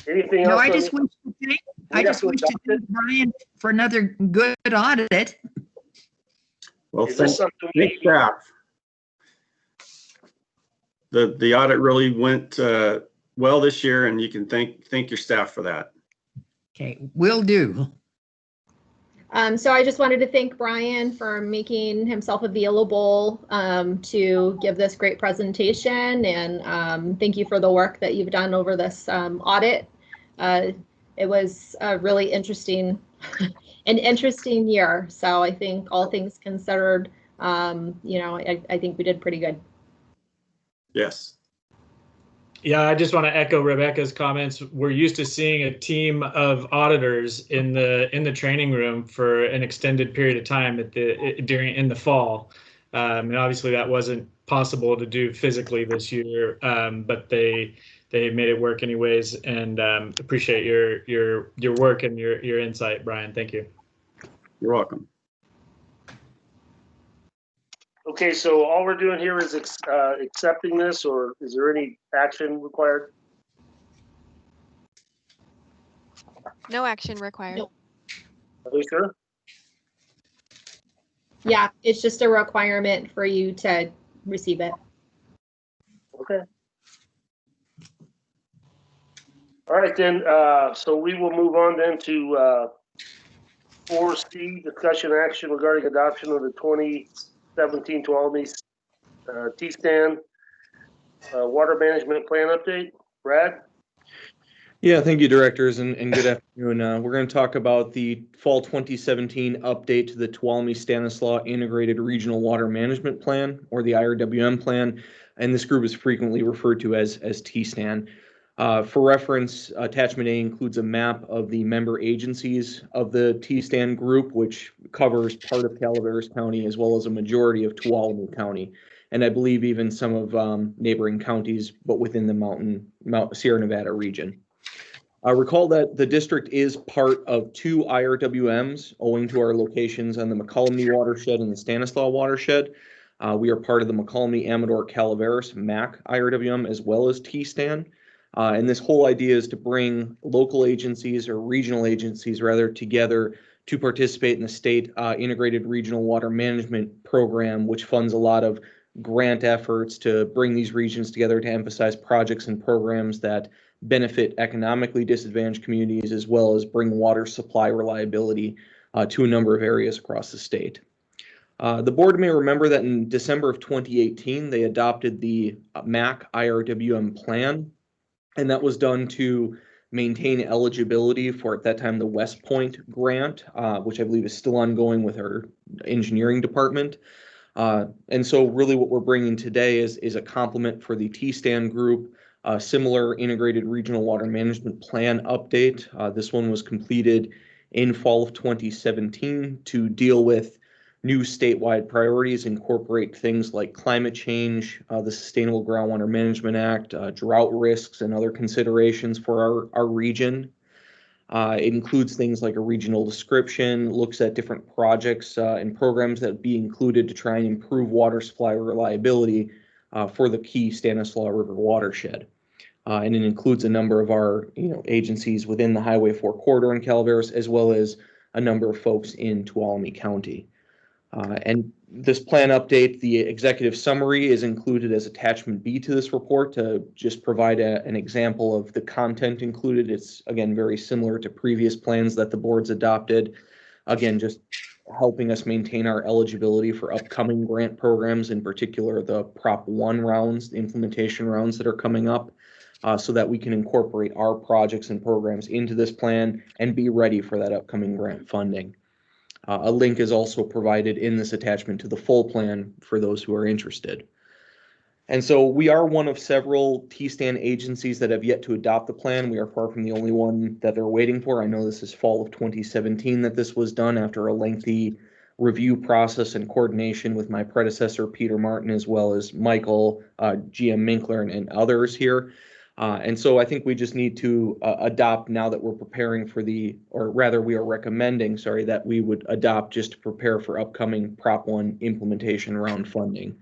Anything else? No, I just wish to thank Brian for another good audit. Well, thanks staff. The audit really went well this year, and you can thank your staff for that. Okay, will do. So I just wanted to thank Brian for making himself available to give this great presentation, and thank you for the work that you've done over this audit. It was a really interesting year. So I think all things considered, I think we did pretty good. Yes. Yeah, I just want to echo Rebecca's comments. We're used to seeing a team of auditors in the training room for an extended period of time in the fall, and obviously that wasn't possible to do physically this year. But they made it work anyways, and appreciate your work and your insight, Brian. Thank you. You're welcome. Okay, so all we're doing here is accepting this, or is there any action required? No action required. Nope. Are you sure? Yeah, it's just a requirement for you to receive it. Okay. All right, then, so we will move on then to 4C, discussion action regarding adoption of the 2017 Tuolumne T-Stand water management plan update. Brad? Yeah, thank you, directors, and good afternoon. We're going to talk about the fall 2017 update to the Tuolumne-Stanislaus Integrated Regional Water Management Plan, or the IRWM plan, and this group is frequently referred to as T-Stan. For reference, attachment A includes a map of the member agencies of the T-Stan group, which covers part of Calaveras County as well as a majority of Tuolumne County, and I believe even some of neighboring counties, but within the Sierra Nevada region. Recall that the district is part of two IRWMs owing to our locations on the McCollumne watershed and the Stanislaus watershed. We are part of the McCallum, Amador, Calaveras, MAC IRWM, as well as TSTAN. And this whole idea is to bring local agencies or regional agencies rather together to participate in the state integrated regional water management program, which funds a lot of grant efforts to bring these regions together to emphasize projects and programs that benefit economically disadvantaged communities, as well as bring water supply reliability to a number of areas across the state. The board may remember that in December of 2018, they adopted the MAC IRWM plan, and that was done to maintain eligibility for, at that time, the West Point grant, which I believe is still ongoing with our engineering department. And so really what we're bringing today is a complement for the TSTAN group, a similar integrated regional water management plan update. This one was completed in fall of 2017 to deal with new statewide priorities, incorporate things like climate change, the Sustainable Groundwater Management Act, drought risks, and other considerations for our region. It includes things like a regional description, looks at different projects and programs that be included to try and improve water supply reliability for the key Stanislaus River watershed. And it includes a number of our agencies within the Highway 4 corridor in Calaveras, as well as a number of folks in Tuolumne County. And this plan update, the executive summary, is included as attachment B to this report to just provide an example of the content included. It's, again, very similar to previous plans that the board's adopted. Again, just helping us maintain our eligibility for upcoming grant programs, in particular the Prop 1 rounds, the implementation rounds that are coming up, so that we can incorporate our projects and programs into this plan and be ready for that upcoming grant funding. A link is also provided in this attachment to the full plan for those who are interested. And so we are one of several TSTAN agencies that have yet to adopt the plan. We are far from the only one that they're waiting for. I know this is fall of 2017 that this was done after a lengthy review process and coordination with my predecessor, Peter Martin, as well as Michael, GM Minkler, and others here. And so I think we just need to adopt now that we're preparing for or rather we are recommending, that we would adopt just to prepare for upcoming Prop 1 implementation round funding.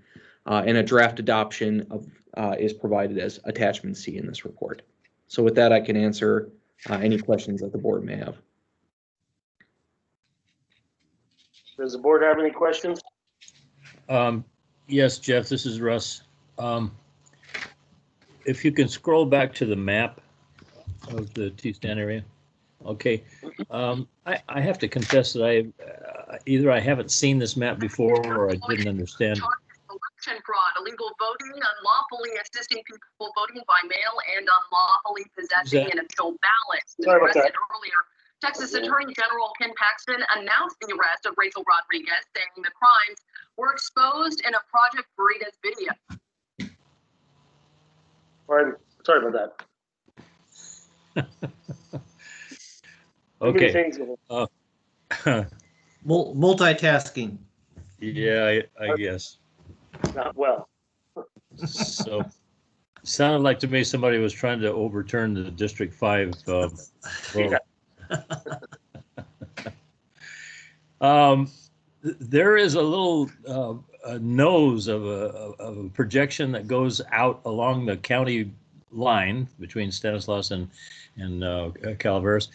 And a draft adoption is provided as attachment C in this report. So with that, I can answer any questions that the board may have. Does the board have any questions? Yes, Jeff, this is Russ. If you can scroll back to the map of the TSTAN area. Okay. I have to confess that either I haven't seen this map before or I didn't understand it. Election fraud, illegal voting, unlawfully assisting people voting by mail, and unlawfully possessing an official ballot. Arrested earlier, Texas Attorney General Ken Paxton announced the arrest of Rachel Rodriguez, saying the crimes were exposed in a Project Veritas video. Sorry about that. Okay. Multitasking. Yeah, I guess. Not well. So, sounded like to me somebody was trying to overturn the District 5 vote. There is a little a nose of a projection that goes out along the county line between Stanislaus and Calaveras.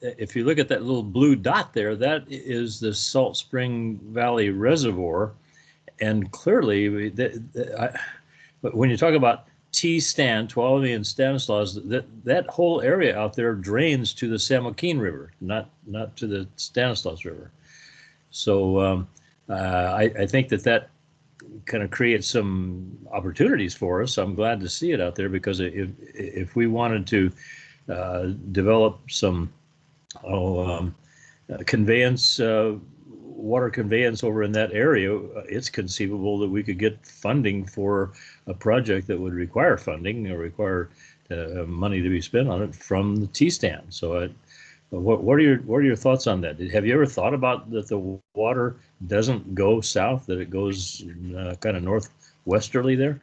If you look at that little blue dot there, that is the Salt Spring Valley Reservoir, and clearly, but when you talk about TSTAN, Tuolumne, and Stanislaus, that whole area out there drains to the San Joaquin River, not to the Stanislaus River. So I think that kind of creates some opportunities for us. I'm glad to see it out there, because if we wanted to develop some conveyance, water conveyance over in that area, it's conceivable that we could get funding for a project that would require funding or require money to be spent on it from the TSTAN. So what are your thoughts on that? Have you ever thought about that the water doesn't go south, that it goes kind of northwesterly there?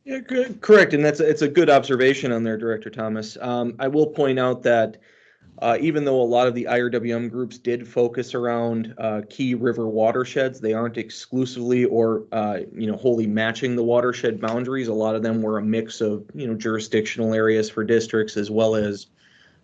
Yeah, correct, and it's a good observation on there, Director Thomas. I will point out that Even though a lot of the IRWM groups did focus around key river watersheds, they aren't exclusively or wholly matching the watershed boundaries. A lot of them were a mix of jurisdictional areas for districts as well as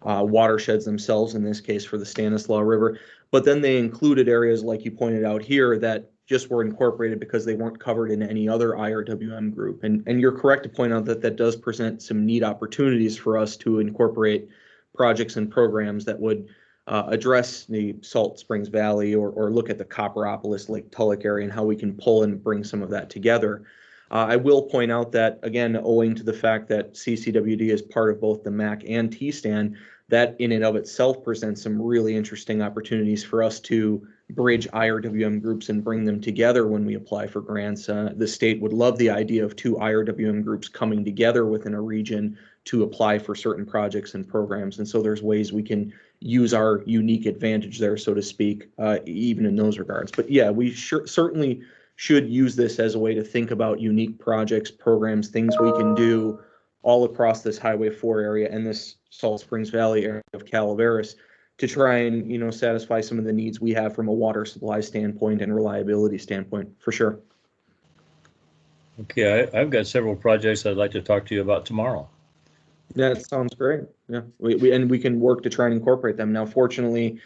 watersheds themselves, in this case for the Stanislaus River. But then they included areas like you pointed out here that just were incorporated because they weren't covered in any other IRWM group. And you're correct to point out that that does present some neat opportunities for us to incorporate projects and programs that would address the Salt Springs Valley or look at the Copperopolis, Lake Tulloch area and how we can pull and bring some of that together. I will point out that, again, owing to the fact that CCWD is part of both the MAC and TSTAN, that in and of itself presents some really interesting opportunities for us to bridge IRWM groups and bring them together when we apply for grants. The state would love the idea of two IRWM groups coming together within a region to apply for certain projects and programs. And so there's ways we can use our unique advantage there, so to speak, even in those regards. But yeah, we certainly should use this as a way to think about unique projects, programs, things we can do all across this Highway 4 area and this Salt Springs Valley area of Calaveras to try and, satisfy some of the needs we have from a water supply standpoint and reliability standpoint, for sure. Okay, I've got several projects I'd like to talk to you about tomorrow. That sounds great. Yeah, we can work to try and incorporate them. Now, fortunately,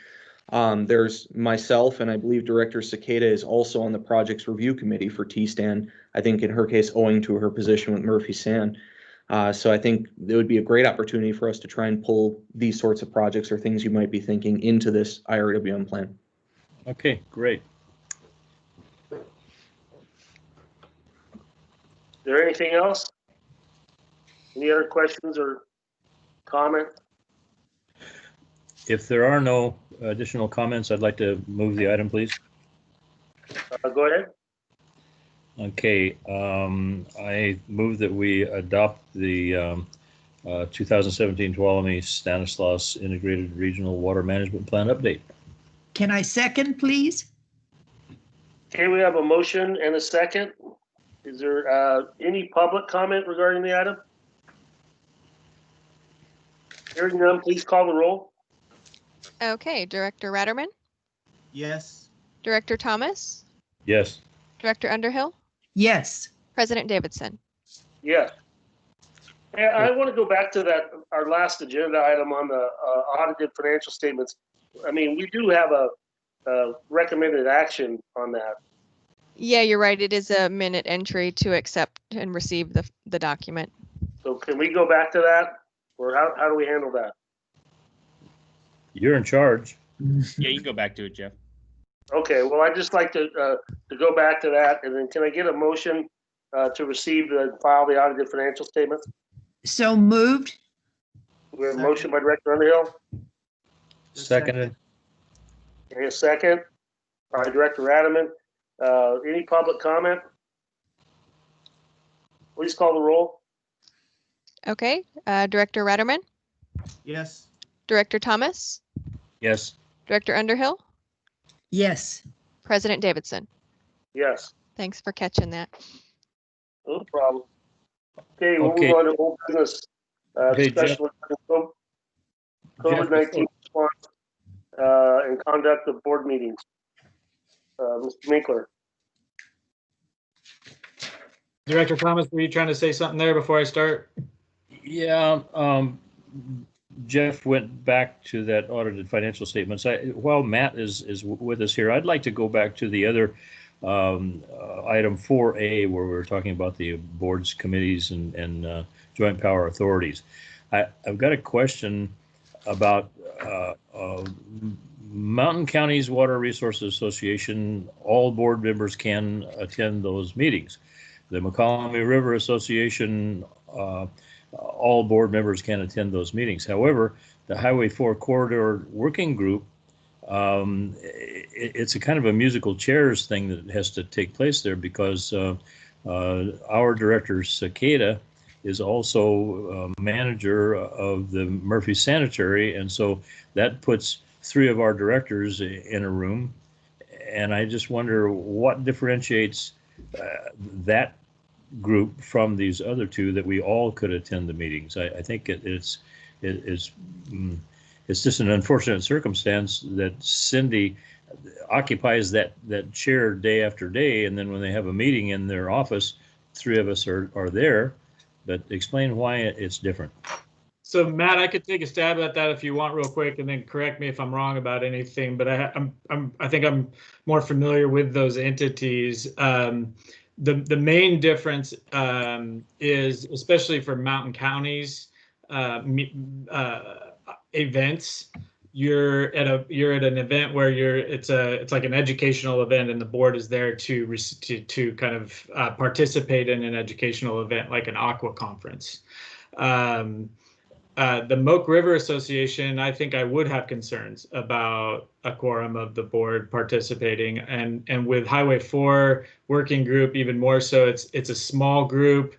there's myself and I believe Director Cicada is also on the projects review committee for TSTAN. I think in her case, owing to her position with Murphy Sand. So I think it would be a great opportunity for us to try and pull these sorts of projects or things you might be thinking into this IRWM plan. Okay, great. Is there anything else? Any other questions or comments? If there are no additional comments, I'd like to move the item, please. Go ahead. Okay, I move that we adopt the 2017 Tuolumne Stanislaus Integrated Regional Water Management Plan update. Can I second, please? Okay, we have a motion and a second. Is there any public comment regarding the item? Hearing none, please call the roll. Okay, Director Ratterman, Yes. Director Thomas, Yes. Director Underhill, Yes. President Davidson. Yes. And I want to go back to that, our last agenda item on the audited financial statements. I mean, we do have a recommended action on that. Yeah, you're right. It is a minute entry to accept and receive the document. So can we go back to that? Or how do we handle that? You're in charge. Yeah, you can go back to it, Jeff. Okay, well, I'd just like to go back to that, and then can I get a motion to receive and file the audited financial statements? So moved. We have a motion by Director Underhill. Seconded. Okay, a second by Director Ratterman. Any public comment? Please call the roll. Okay, Director Ratterman, Yes. Director Thomas, Yes. Director Underhill, Yes. President Davidson. Yes, Thanks for catching that. no problem. Okay, we'll Okay. move on to old business. Okay, Discussion with COVID-19 response and conduct of board meetings. Mr. Minkler. Director Thomas, were you trying to say something there before I start? Yeah, Jeff went back to that audited financial statements. While Matt is with us here, I'd like to go back to the other item 4A, where we were talking about the boards, committees, and joint power authorities. I've got a question about Mountain Counties Water Resources Association. All board members can attend those meetings. The Mokelumne River Association, all board members can attend those meetings. However, the Highway 4 Corridor Working Group, it's a kind of a musical chairs thing that has to take place there, because our director Cicada is also manager of the Murphy Sanitary, and so that puts 3 of our directors in a room. And I just wonder what differentiates that group from these other 2 that we all could attend the meetings. I think it's just an unfortunate circumstance that Cindy occupies that chair day after day, and then when they have a meeting in their office, three of us are there. But explain why it's different. So Matt, I could take a stab at that if you want real quick, and then correct me if I'm wrong about anything, but I think I'm more familiar with those entities. The main difference is, especially for mountain counties events, you're at an event where it's like an educational event, and the board is there to kind of participate in an educational event like an aqua conference. The Moke River Association, I think I would have concerns about a quorum of the board participating, and with Highway 4 working group even more so. It's a small group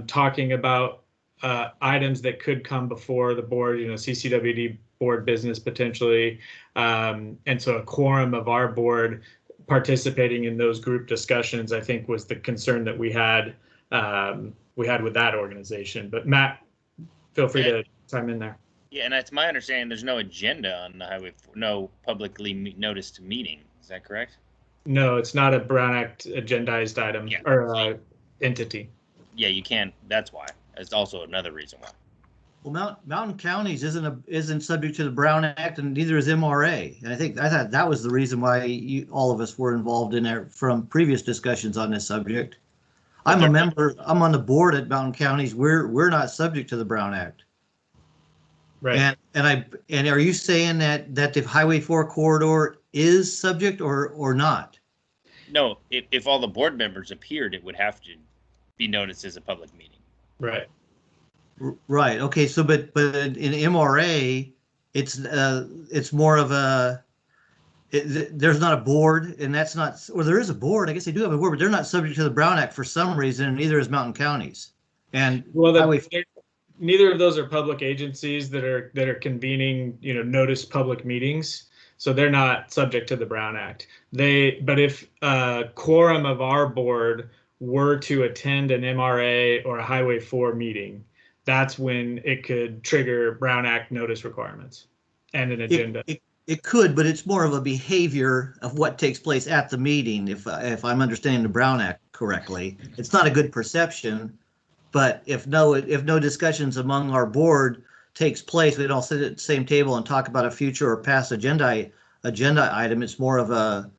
talking about items that could come before the board, CCWD board business potentially, and so a quorum of our board participating in those group discussions, I think, was the concern that we had with that organization. But Matt, feel free to chime in there. Yeah, and it's my understanding there's no agenda on the Highway 4, no publicly noticed meeting. Is that correct? No, it's not a Brown Act agendized item or entity. Yeah, you can't. That's why. That's also another reason why. Well, Mountain Counties isn't subject to the Brown Act, and neither is MRA. And I thought that was the reason why all of us were involved in there from previous discussions on this subject. I'm a member. I'm on the board at Mountain Counties. We're not subject to the Brown Act. Right. And are you saying that the Highway 4 corridor is subject or not? No, if all the board members appeared, it would have to be noticed as a public meeting. Right. Right. Okay. So, but in MRA, it's more of a. There's not a board, and that's not, or there is a board. I guess they do have a board, but they're not subject to the Brown Act for some reason, and neither is Mountain Counties. And neither of those are public agencies that are convening, notice public meetings, so they're not subject to the Brown Act. But if a quorum of our board were to attend an MRA or a Highway 4 meeting, that's when it could trigger Brown Act notice requirements and an agenda. It could, but it's more of a behavior of what takes place at the meeting. If I'm understanding the Brown Act correctly, it's not a good perception. But if no discussions among our board takes place, we'd all sit at the same table and talk about a future or past agenda item. It's more of a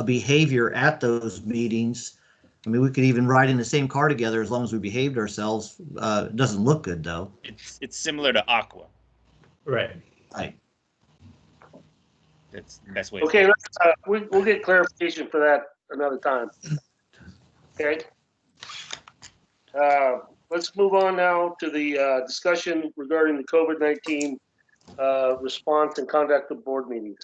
behavior at those meetings. I mean, we could even ride in the same car together as long as we behaved ourselves. It doesn't look good though. It's similar to Aqua. Right. Right. That's the best way. Okay, we'll get clarification for that another time. Okay. Let's move on now to the discussion regarding the COVID-19 response and conduct of board meetings.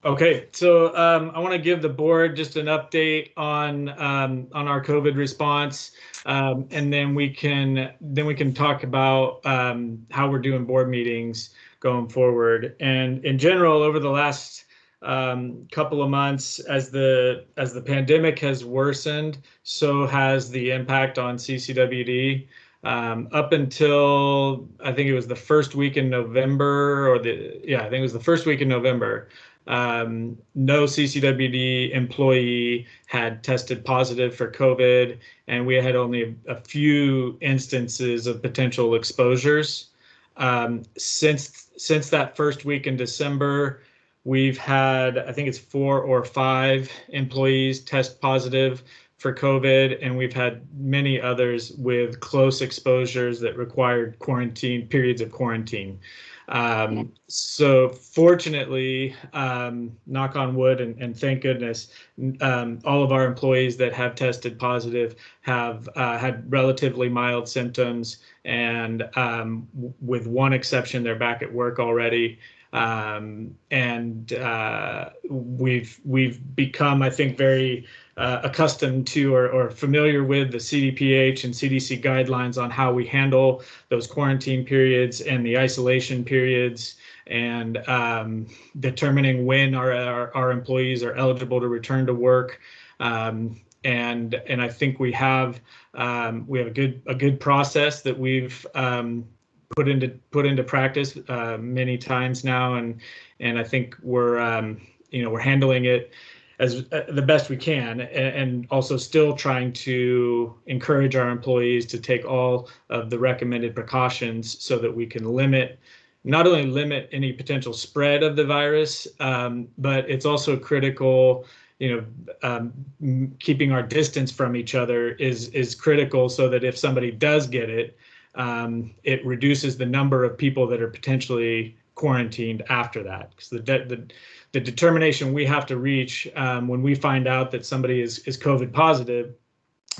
Okay, so I want to give the board just an update on our COVID response, and then we can talk about how we're doing board meetings going forward. And in general, over the last couple of months, as the pandemic has worsened, so has the impact on CCWD. Up until I think it was the first week in November, I think it was the first week in November. No CCWD employee had tested positive for COVID, and we had only a few instances of potential exposures. Since that first week in December, we've had, I think it's 4 or 5 employees test positive for COVID, and we've had many others with close exposures that required periods of quarantine. So fortunately, knock on wood and thank goodness, all of our employees that have tested positive have had relatively mild symptoms, and with one exception, they're back at work already. We've become, I think, very accustomed to or familiar with the CDPH and CDC guidelines on how we handle those quarantine periods and the isolation periods, and determining when our employees are eligible to return to work. And I think we have a good process that we've put into practice many times now, and I think we're we're handling it as the best we can, and also still trying to encourage our employees to take all of the recommended precautions so that we can not only limit any potential spread of the virus, but it's also critical. Keeping our distance from each other is critical, so that if somebody does get it, it reduces the number of people that are potentially quarantined after that. Because the determination we have to reach when we find out that somebody is COVID positive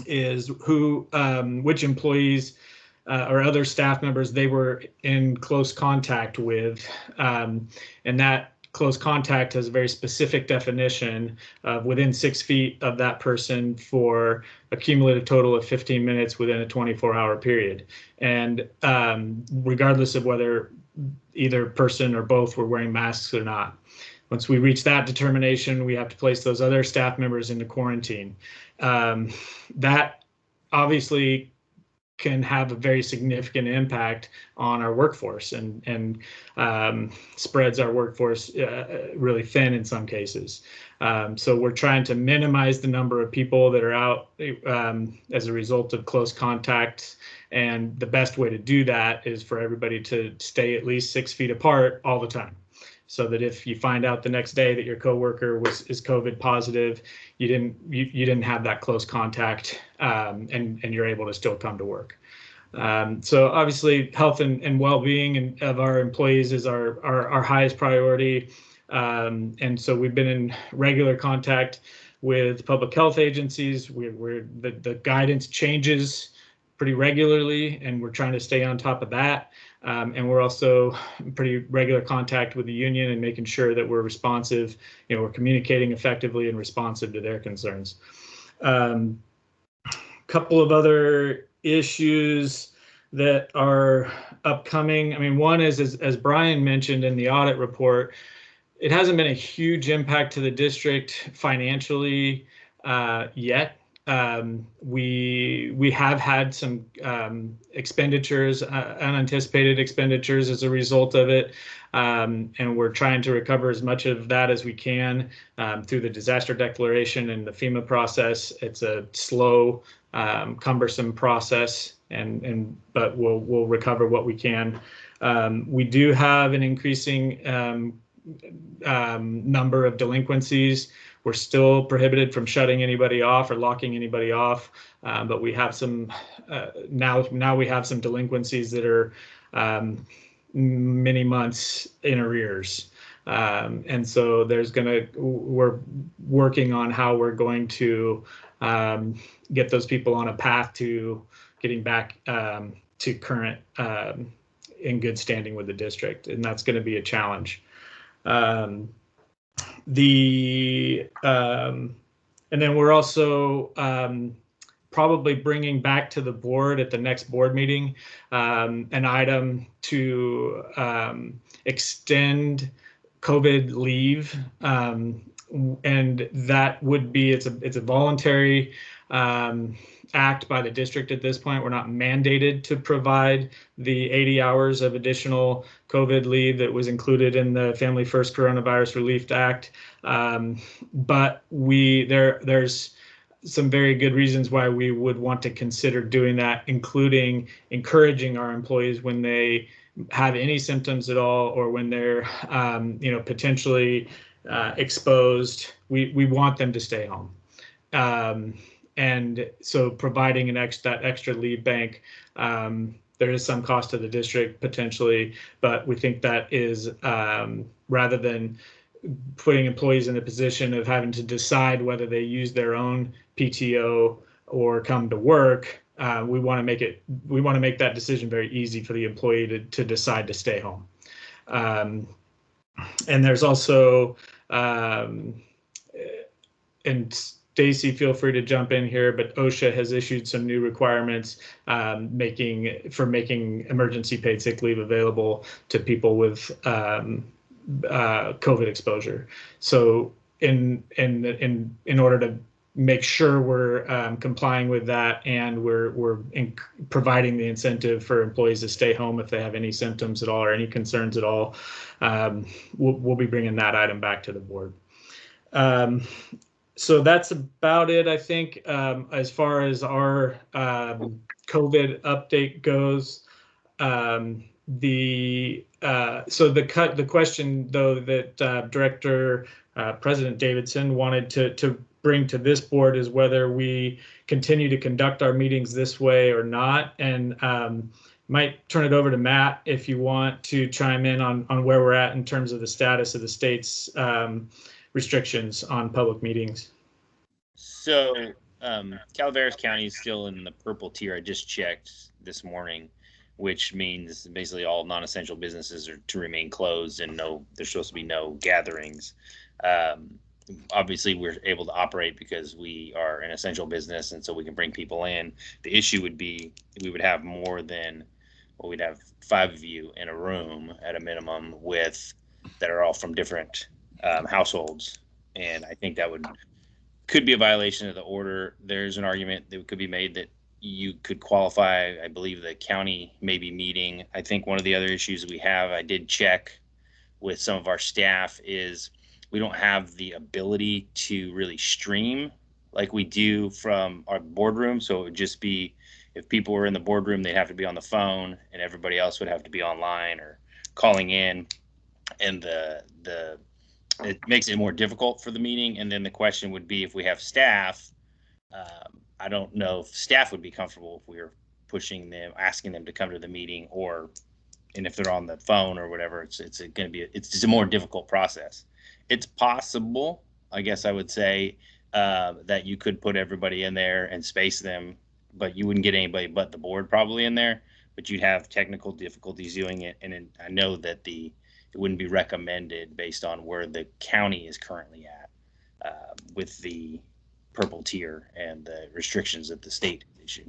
is which employees or other staff members they were in close contact with, and that close contact has a very specific definition of within 6 feet of that person for a cumulative total of 15 minutes within a 24-hour period. And regardless of whether either person or both were wearing masks or not. Once we reach that determination, we have to place those other staff members into quarantine. That obviously can have a very significant impact on our workforce and spreads our workforce really thin in some cases. So we're trying to minimize the number of people that are out as a result of close contacts. And the best way to do that is for everybody to stay at least 6 feet apart all the time. So that if you find out the next day that your coworker is COVID positive, you didn't have that close contact, and you're able to still come to work. So obviously, health and well-being of our employees is our highest priority, and so we've been in regular contact with public health agencies. The guidance changes pretty regularly, and we're trying to stay on top of that. And we're also in pretty regular contact with the union and making sure that we're responsive, we're communicating effectively and responsive to their concerns. Couple of other issues that are upcoming. I mean, one is, as Brian mentioned in the audit report, it hasn't been a huge impact to the district financially yet. We have had some expenditures, unanticipated expenditures as a result of it, and we're trying to recover as much of that as we can through the disaster declaration and the FEMA process. It's a slow, cumbersome process, but we'll recover what we can. We do have an increasing number of delinquencies. We're still prohibited from shutting anybody off or locking anybody off, but we have some now we have some delinquencies that are many months in arrears, and so we're working on how we're going to get those people on a path to getting back to current in good standing with the district, and that's going to be a challenge. And then we're also probably bringing back to the board at the next board meeting an item to extend COVID leave, and that would be it's a voluntary act by the district at this point. We're not mandated to provide the 80 hours of additional COVID leave that was included in the Family First Coronavirus Relief Act, but there's some very good reasons why we would want to consider doing that, including encouraging our employees when they have any symptoms at all, or when they're potentially exposed. We want them to stay home. And so providing that extra leave bank, there is some cost to the district potentially, but we think that is rather than putting employees in the position of having to decide whether they use their own PTO or come to work, we want to make that decision very easy for the employee to decide to stay home. And there's also and Stacy, feel free to jump in here, but OSHA has issued some new requirements making emergency paid sick leave available to people with COVID exposure. So in order to make sure we're complying with that, and we're providing the incentive for employees to stay home if they have any symptoms at all or any concerns at all. We'll be bringing that item back to the board. So that's about it, I think, as far as our COVID update goes. The question though that Director President Davidson wanted to bring to this board is whether we continue to conduct our meetings this way or not. And might turn it over to Matt if you want to chime in on where we're at in terms of the status of the state's restrictions on public meetings. So Calaveras County is still in the purple tier. I just checked this morning, which means basically all non-essential businesses are to remain closed, and there's supposed to be no gatherings. Obviously, we're able to operate because we are an essential business, and so we can bring people in. The issue would be we would have we'd have 5 of you in a room at a minimum that are all from different households, and I think that could be a violation of the order. There's an argument that could be made that you could qualify. I believe the county may be meeting. I think one of the other issues we have, I did check with some of our staff, is we don't have the ability to really stream like we do from our boardroom. So it would just be, if people were in the boardroom, they'd have to be on the phone, and everybody else would have to be online or calling in. And it makes it more difficult for the meeting. And then the question would be, if we have staff, I don't know if staff would be comfortable if we were asking them to come to the meeting, and if they're on the phone or whatever, it's a more difficult process. It's possible, I guess I would say, that you could put everybody in there and space them, but you wouldn't get anybody but the board probably in there, but you'd have technical difficulties doing it. And I know that it wouldn't be recommended based on where the county is currently at with the purple tier and the restrictions that the state issued.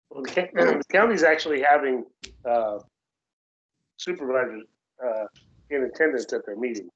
Well, the county's actually having supervisors in attendance at their meeting.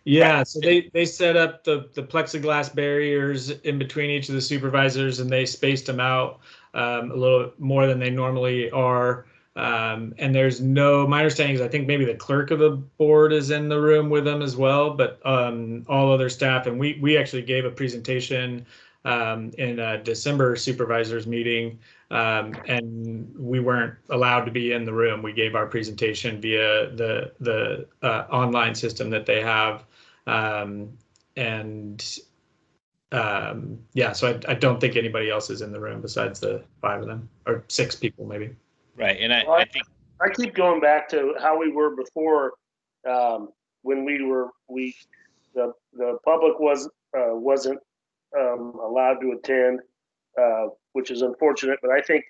Yeah, so they set up the plexiglass barriers in between each of the supervisors, and they spaced them out a little more than they normally are. And there's my understanding is I think maybe the clerk of the board is in the room with them as well, but all other staff. And we actually gave a presentation in a December supervisors meeting, and we weren't allowed to be in the room. We gave our presentation via the online system that they have. Yeah, so I don't think anybody else is in the room besides the 5 of them, or 6 people maybe. Right, and I think I keep going back to how we were before, when the public wasn't allowed to attend, which is unfortunate. But I think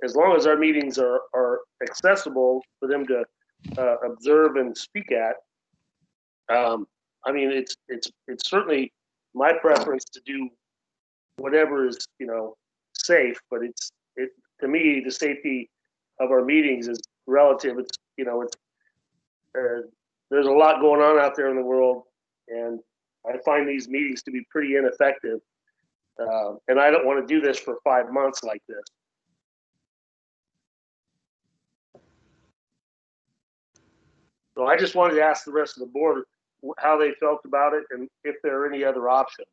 as long as our meetings are accessible for them to observe and speak at, I mean, it's certainly my preference to do whatever is safe, but to me, the safety of our meetings is relative. There's a lot going on out there in the world, and I find these meetings to be pretty ineffective. And I don't want to do this for 5 months like this. So I just wanted to ask the rest of the board how they felt about it and if there are any other options.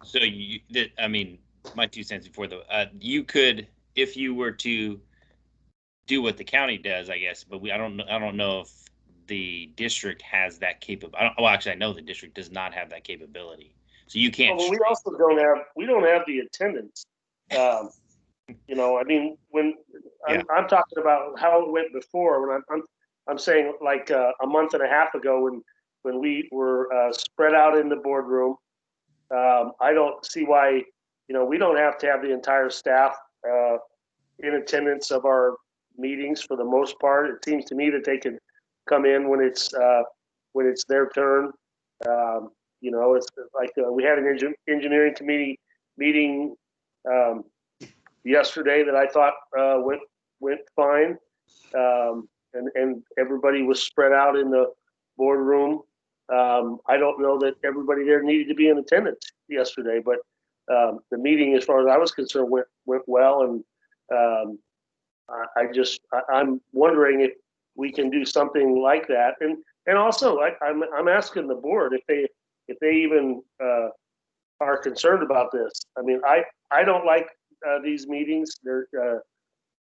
So my 2 cents before you could, if you were to do what the county does, I guess, but I don't know if the district has that capability. Well, actually, I know the district does not have that capability. So you can't. Well, we also don't have the attendance. I mean, when I'm talking about how it went before, when I'm saying like a month and a half ago when we were spread out in the boardroom. I don't see why, we don't have to have the entire staff in attendance of our meetings for the most part. It seems to me that they can come in when it's their turn. It's like we had an engineering committee meeting yesterday that I thought went fine. and everybody was spread out in the boardroom. I don't know that everybody there needed to be in attendance yesterday, but the meeting, as far as I was concerned, went well. And I'm wondering if we can do something like that. And also, I'm asking the board if they even are concerned about this. I mean, I don't like these meetings. They're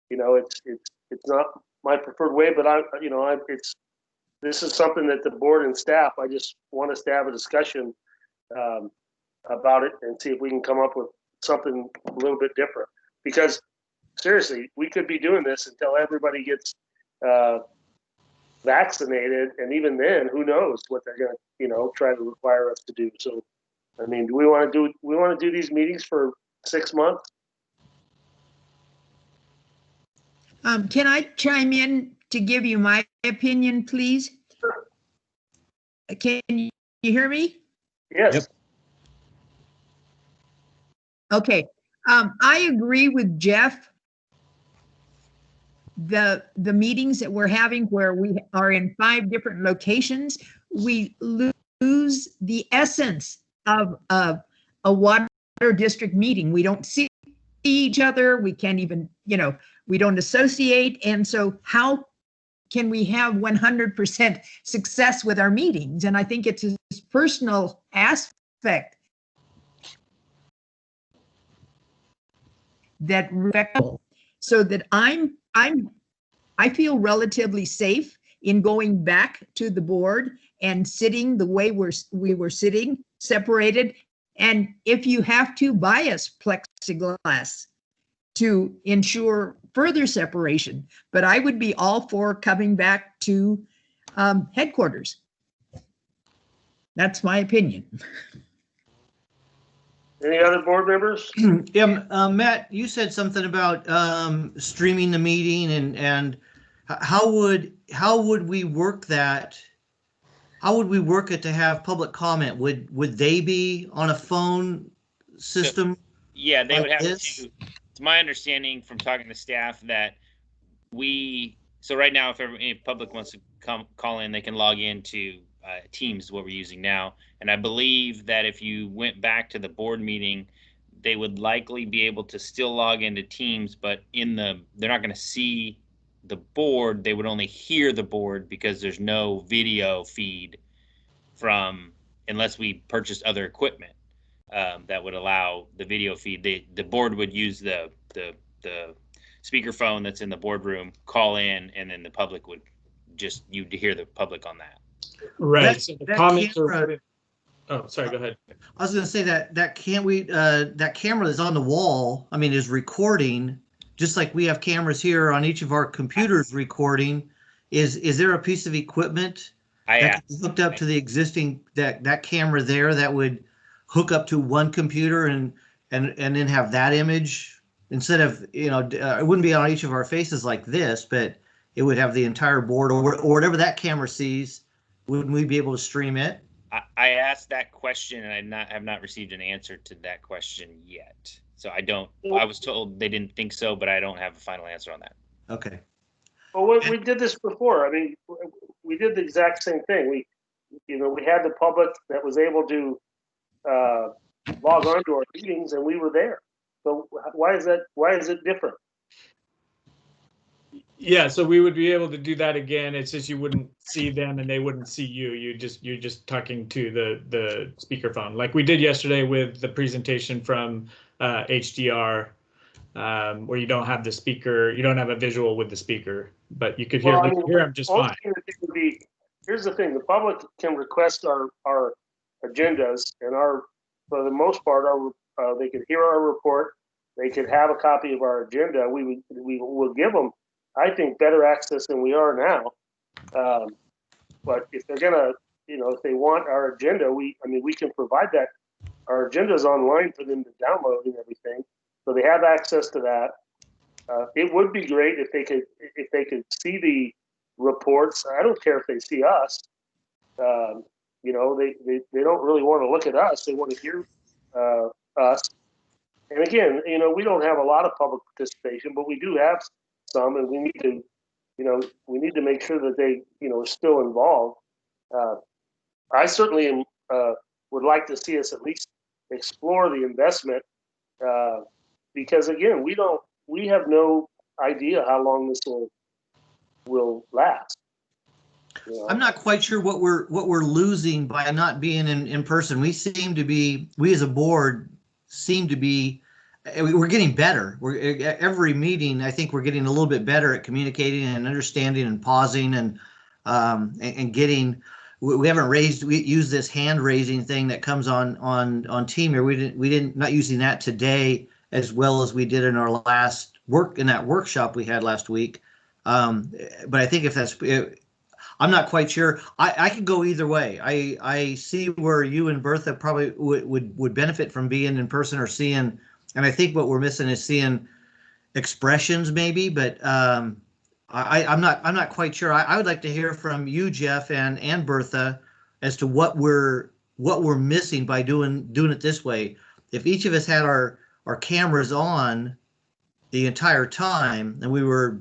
it's not my preferred way, but this is something that the board and staff, I just want us to have a discussion about it and see if we can come up with something a little bit different. Because seriously, we could be doing this until everybody gets vaccinated, and even then, who knows what they're going to, try to require us to do. So, I mean, do we want to do these meetings for 6 months? Can I chime in to give you my opinion, please? Sure. Can you hear me? Yes. Yep. Okay. I agree with Jeff. The meetings that we're having where we are in 5 different locations, we lose the essence of a water district meeting. We don't see each other. We can't even, we don't associate. And so how can we have 100% success with our meetings? And I think it's a personal aspect that so that I feel relatively safe in going back to the board and sitting the way we were sitting, separated. And if you have to, buy us plexiglass to ensure further separation. But I would be all for coming back to headquarters. That's my opinion. Any other board members? Yeah, Matt, you said something about streaming the meeting and how would we work that? How would we work it to have public comment? Would they be on a phone system? Yeah, they would like have this? to. It's my understanding from talking to staff that so right now, if any public wants to call in, they can log into Teams, what we're using now. And I believe that if you went back to the board meeting, they would likely be able to still log into Teams, but they're not going to see the board. They would only hear the board because there's no video feed unless we purchased other equipment that would allow the video feed. The board would use the speakerphone that's in the boardroom, call in, and then the public would you'd hear the public on that. Right. So the comments camera, oh, sorry, go ahead. I was going to say that camera that's on the wall, I mean, is recording, just like we have cameras here on each of our computers recording. Is there a piece of equipment that's hooked up to the existing, that camera there that would hook up to one computer and then have that image instead of, it wouldn't be on each of our faces like this, but it would have the entire board or whatever that camera sees. Wouldn't we be able to stream it? I asked that question and I have not received an answer to that question yet. So I was told they didn't think so, but I don't have a final answer on that. Okay. Well, we did this before. I mean, we did the exact same thing. We had the public that was able to log on to our meetings, and we were there. So why is it different? Yeah, so we would be able to do that again. It's just you wouldn't see them and they wouldn't see you. You're just talking to the speakerphone, like we did yesterday with the presentation from HDR, where you don't have the speaker, you don't have a visual with the speaker, but you could hear them just fine. Here's the thing: the public can request our agendas, and for the most part, they could hear our report. They could have a copy of our agenda. We will give them, I think, better access than we are now. But if they're gonna, if they want our agenda, we can provide that. Our agenda's online for them to download and everything, so they have access to that. It would be great if they could see the reports. I don't care if they see us. They don't really want to look at us. They want to hear us. And again, we don't have a lot of public participation, but we do have some, and we need to we need to make sure that they, are still involved. I certainly am, would like to see us at least explore the investment, because again, we have no idea how long this will last. I'm not quite sure what we're losing by not being in person. We as a board seem to be, we're getting better. Every meeting, I think we're getting a little bit better at communicating and understanding and pausing and getting. We haven't we use this hand raising thing that comes on team here. We didn't not using that today as well as we did in our last workshop we had last week. But I think if that's I'm not quite sure. I could go either way. I see where you and Bertha probably would benefit from being in person or seeing, and I think what we're missing is seeing expressions maybe, but I'm not quite sure. I would like to hear from you, Jeff, and Bertha as to what we're missing by doing it this way. If each of us had our cameras on the entire time, and we were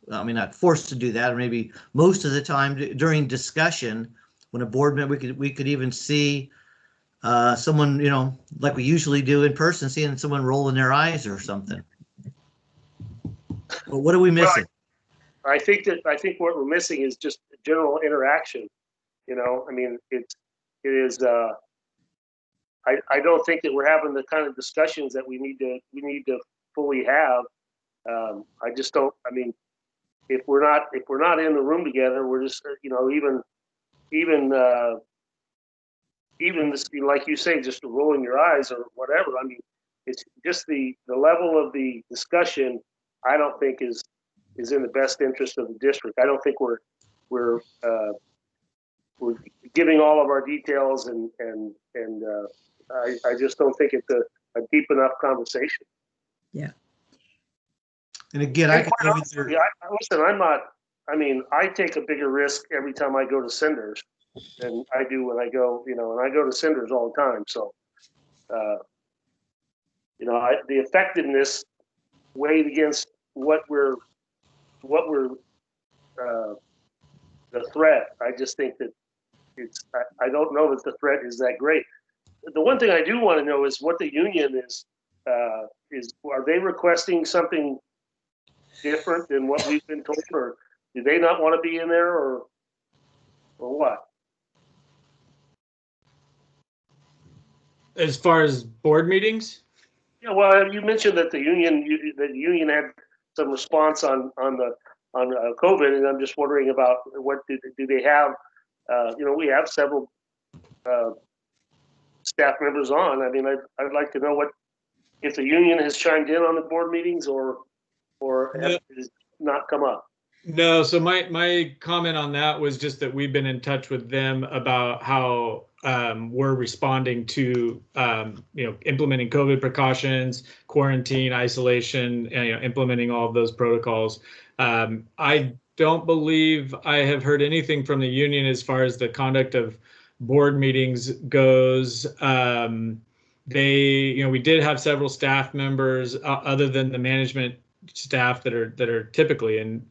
I mean, not forced to do that, or maybe most of the time during discussion, when a board member, we could even see someone, like we usually do in person, seeing someone rolling their eyes or something. But what are we missing? Well, I think what we're missing is just general interaction. I mean, it is. I don't think that we're having the kind of discussions that we need to fully have. I just don't. I mean, if we're not in the room together, we're just even this, like you say, just rolling your eyes or whatever. I mean, it's just the level of the discussion. I don't think is in the best interest of the district. I don't think we're giving all of our details, and I just don't think it's a deep enough conversation. Yeah. And again, listen, I'm not. I mean, I take a bigger risk every time I go to Cinders than I do when I go, and I go to Cinders all the time. So, the effectiveness weighed against what we're the threat. I just think that I don't know that the threat is that great. The one thing I do want to know is what the union is. Are they requesting something different than what we've been told, or do they not want to be in there, or what? As far as board meetings? Yeah, well, you mentioned that the union had some response on COVID, and I'm just wondering about what do they have? We have several staff members on. I mean, I'd like to know what if the union has chimed in on the board meetings or has not come up. No, so my comment on that was just that we've been in touch with them about how we're responding to implementing COVID precautions, quarantine, isolation, and, implementing all of those protocols. I don't believe I have heard anything from the union as far as the conduct of board meetings goes. We did have several staff members other than the management staff that are typically in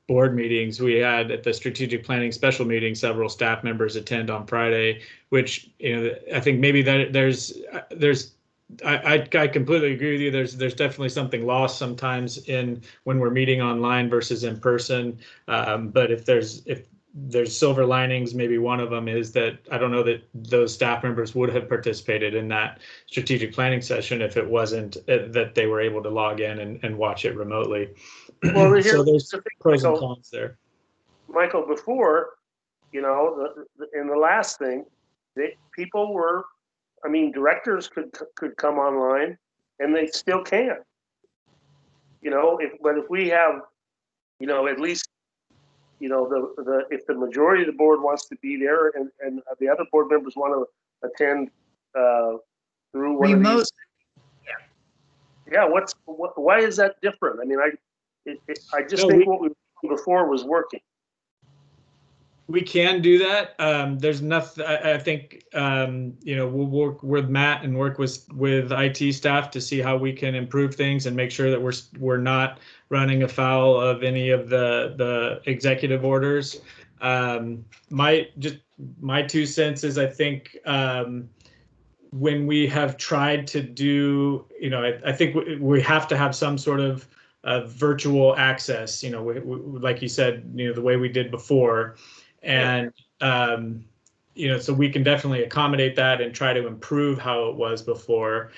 board meetings. We had at the strategic planning special meeting several staff members attend on Friday, which I think maybe that I completely agree with you. There's definitely something lost sometimes when we're meeting online versus in person. But if there's silver linings, maybe one of them is that I don't know that those staff members would have participated in that strategic planning session if it wasn't that they were able to log in and watch it remotely. Well, so there's pros and cons there. Michael, before, in the last thing, people were, directors could come online, and they still can. If we have, at least, if the majority of the board wants to be there, and the other board members want to attend through one remote. of these. Yeah. Why is that different? I mean, I just think what we were doing before was working. We can do that. There's nothing, I think, we'll work with Matt and work with IT staff to see how we can improve things and make sure that we're not running afoul of any of the executive orders. My 2 cents is, I think, when we have tried to do, I think we have to have some sort of virtual access, like you said, the way we did before. And, so we can definitely accommodate that and try to improve how it was before.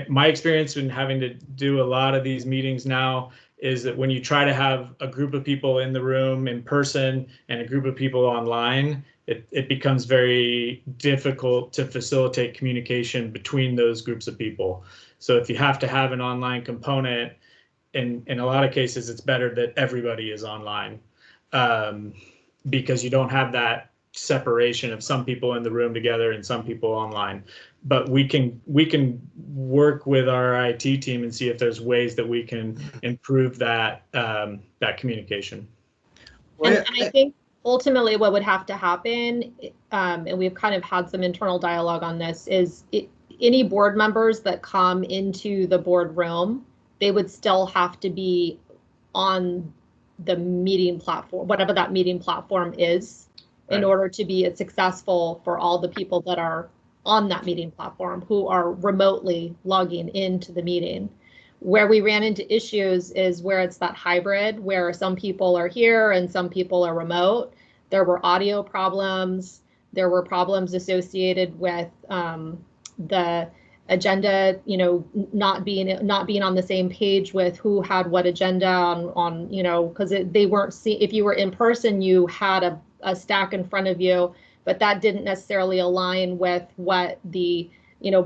My experience in having to do a lot of these meetings now is that when you try to have a group of people in the room in person and a group of people online, it becomes very difficult to facilitate communication between those groups of people. So if you have to have an online component, in a lot of cases, it's better that everybody is online. Because you don't have that separation of some people in the room together and some people online. But we can work with our IT team and see if there's ways that we can improve that communication. And I think ultimately what would have to happen, and we've kind of had some internal dialogue on this, is any board members that come into the board room, they would still have to be on the meeting platform, whatever that meeting platform is, in order to be successful for all the people that are on that meeting platform who are remotely logging into the meeting. Where we ran into issues is where it's that hybrid, where some people are here and some people are remote. There were audio problems. There were problems associated with the agenda, not being on the same page with who had what agenda on because they weren't if you were in person, you had a stack in front of you, but that didn't necessarily align with what the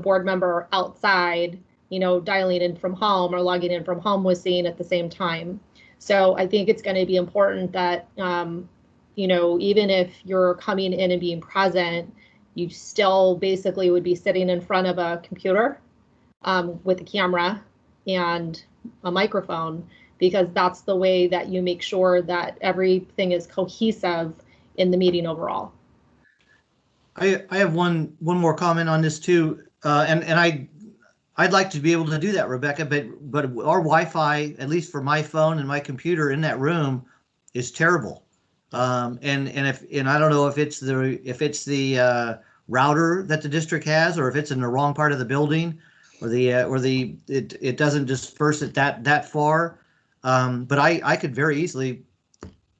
board member outside dialing in from home or logging in from home was seeing at the same time. So I think it's going to be important that even if you're coming in and being present, you still basically would be sitting in front of a computer with a camera and a microphone, because that's the way that you make sure that everything is cohesive in the meeting overall. I have one more comment on this too, and I'd like to be able to do that, Rebecca, but our Wi-Fi, at least for my phone and my computer in that room, is terrible. And I don't know if it's the router that the district has, or if it's in the wrong part of the building, or it doesn't disperse it that far. But I could very easily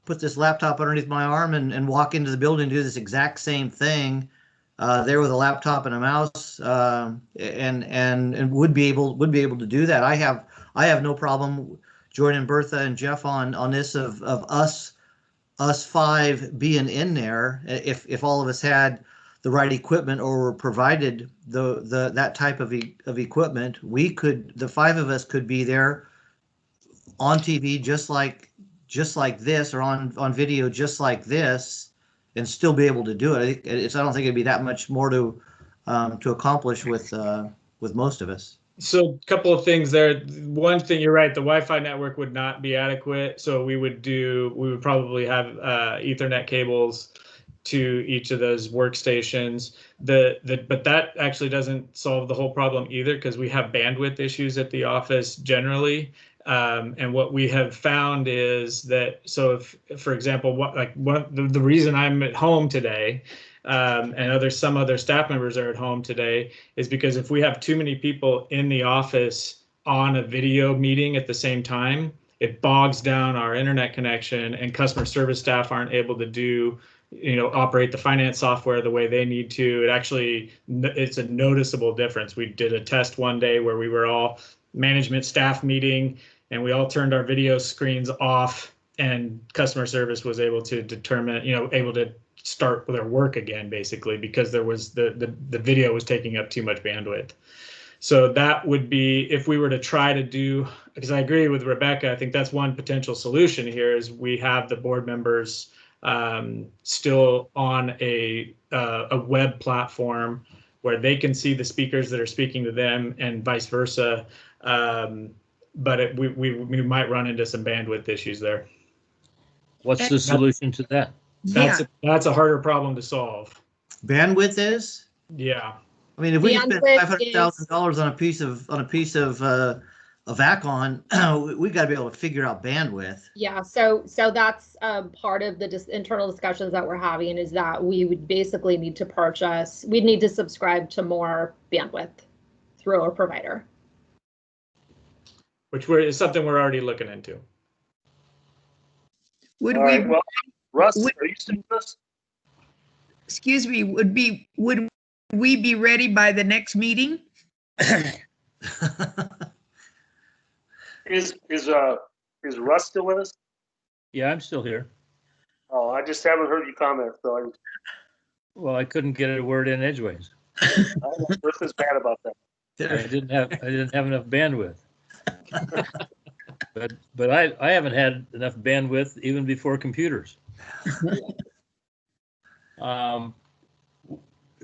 put this laptop underneath my arm and walk into the building and do this exact same thing there with a laptop and a mouse, and would be able to do that. I have no problem joining Bertha and Jeff on this of us 5 being in there. If all of us had the right equipment or were provided that type of equipment, the 5 of us could be there on TV just like this, or on video just like this, and still be able to do it. I don't think it'd be that much more to accomplish with most of us. So a couple of things there. One thing, you're right, the Wi-Fi network would not be adequate. So we would probably have Ethernet cables to each of those workstations. But that actually doesn't solve the whole problem either, because we have bandwidth issues at the office generally. And what we have found is that, so if, for example, the reason I'm at home today, and some other staff members are at home today, is because if we have too many people in the office on a video meeting at the same time, it bogs down our internet connection, and customer service staff aren't able to operate the finance software the way they need to. It's a noticeable difference. We did a test one day where we were all management staff meeting, and we all turned our video screens off, and customer service was able to able to start their work again, basically, because there was the video was taking up too much bandwidth. So that would be, if we were to try to do, because I agree with Rebecca, I think that's one potential solution here, is we have the board members still on a web platform where they can see the speakers that are speaking to them, and vice versa. But we might run into some bandwidth issues there. What's the solution to that? That's a harder problem to solve. Bandwidth is? Yeah. I mean, if we spend Bandwidth $500,000 on a piece of Acon, we got to be able to figure out bandwidth. Yeah, so that's part of the internal discussions that we're having, is that we would basically need to purchase, we'd need to subscribe to more bandwidth through a provider. Which is something we're already looking into. Would All we, right, well, Russ, would- are you still with us? excuse me, would we be ready by the next meeting? Is Russ still with us? Yeah, I'm still here. Oh, I just haven't heard you comment, so Well, I couldn't get a word in edgeways. I know Russ is bad about that. I didn't have enough bandwidth. But I haven't had enough bandwidth even before computers.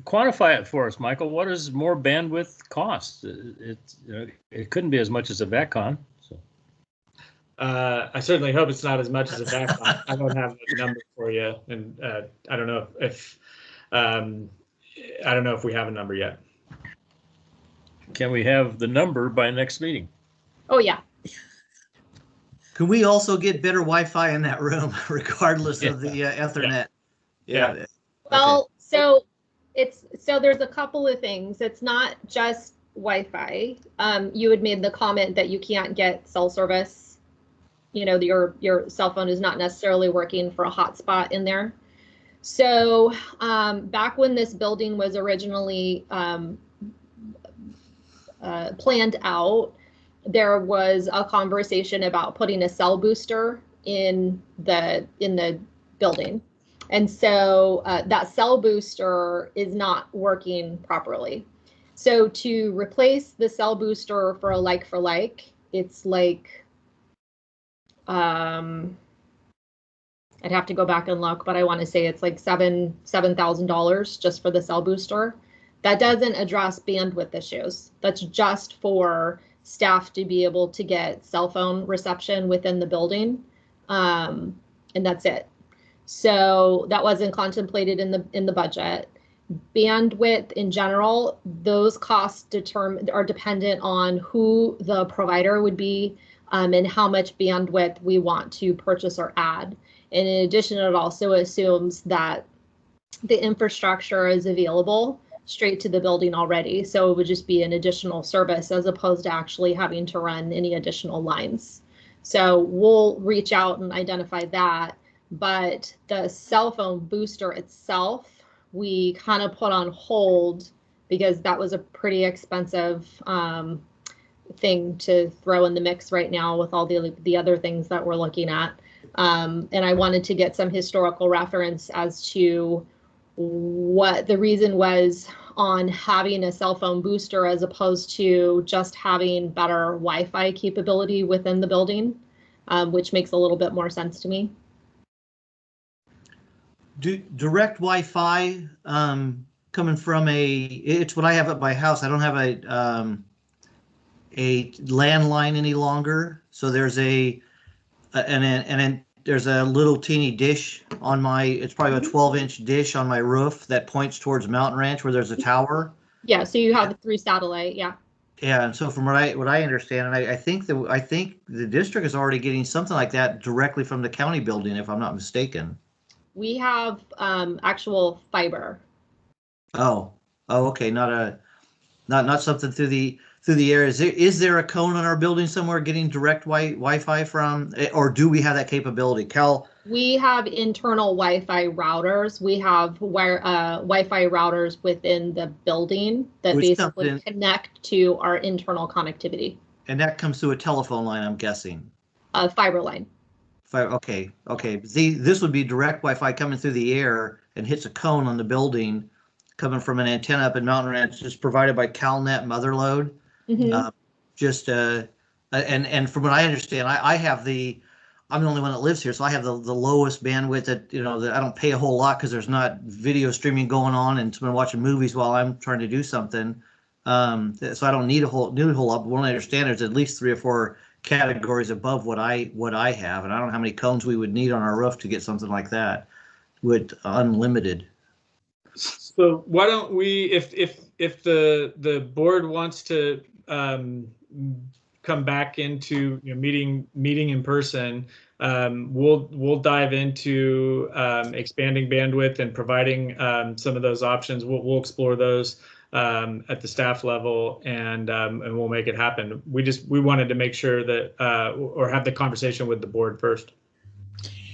Quantify it for us, Michael. What does more bandwidth cost? It couldn't be as much as a VACCON. So. I certainly hope it's not as much as a VACCON. I don't have the number for you, and I don't know if we have a number yet. Can we have the number by next meeting? Oh, yeah. Can we also get better Wi-Fi in that room, regardless of the Ethernet? Yeah. Well, so there's a couple of things. It's not just Wi-Fi. You had made the comment that you can't get cell service. You know, your cell phone is not necessarily working for a hotspot in there. So back when this building was originally planned out, there was a conversation about putting a cell booster in the building. And so that cell booster is not working properly. So to replace the cell booster for a like for like, it's like, I'd have to go back and look, but I want to say it's like $7,000 just for the cell booster. That doesn't address bandwidth issues. That's just for staff to be able to get cell phone reception within the building, and that's it. So that wasn't contemplated in the budget. Bandwidth in general, those costs are dependent on who the provider would be, and how much bandwidth we want to purchase or add. And in addition, it also assumes that the infrastructure is available straight to the building already. So it would just be an additional service as opposed to actually having to run any additional lines. So we'll reach out and identify that. But the cell phone booster itself, we kind of put on hold because that was a pretty expensive thing to throw in the mix right now with all the other things that we're looking at. And I wanted to get some historical reference as to what the reason was on having a cell phone booster as opposed to just having better Wi-Fi capability within the building, which makes a little bit more sense to me. Direct Wi-Fi coming from it's what I have at my house. I don't have a landline any longer. So there's and then there's a little teeny dish on it's probably a 12-inch dish on my roof that points towards Mountain Ranch where there's a tower. Yeah, so you have 3 satellite, yeah. Yeah, and so from what I understand, and I think the district is already getting something like that directly from the county building, if I'm not mistaken. We have actual fiber. Oh, okay, not something through the air. Is there a cone on our building somewhere getting direct Wi-Fi from, or do we have that capability, Cal? We have internal Wi-Fi routers. We have Wi-Fi routers within the building that basically connect to our internal connectivity. And that comes through a telephone line, I'm guessing. A fiber line. Okay. This would be direct Wi-Fi coming through the air and hits a cone on the building, coming from an antenna up in Mountain Ranch, just provided by CalNet Motherload. Mm-hmm. And from what I understand, I'm the only one that lives here, so I have the lowest bandwidth that I don't pay a whole lot because there's not video streaming going on and someone watching movies while I'm trying to do something. So I don't need a whole lot. But what I understand, there's at least 3 or 4 categories above what I have, and I don't know how many cones we would need on our roof to get something like that. with unlimited. So why don't we, if the board wants to come back into meeting in person, we'll dive into expanding bandwidth and providing some of those options. We'll explore those at the staff level, and we'll make it happen. We wanted to make sure that or have the conversation with the board first.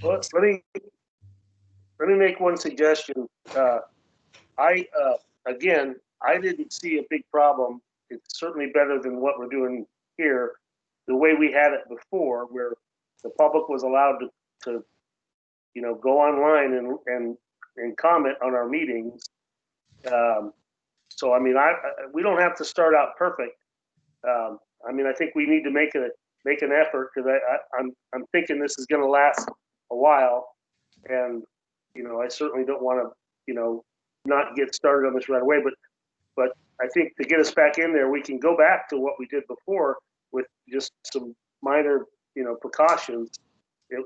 Well, let me make one suggestion. Again, I didn't see a big problem. It's certainly better than what we're doing here, the way we had it before, where the public was allowed to go online and comment on our meetings. So I mean, we don't have to start out perfect. I mean, I think we need to make an effort, because I'm thinking this is going to last a while, and I certainly don't want to not get started on this right away. But I think to get us back in there, we can go back to what we did before with just some minor precautions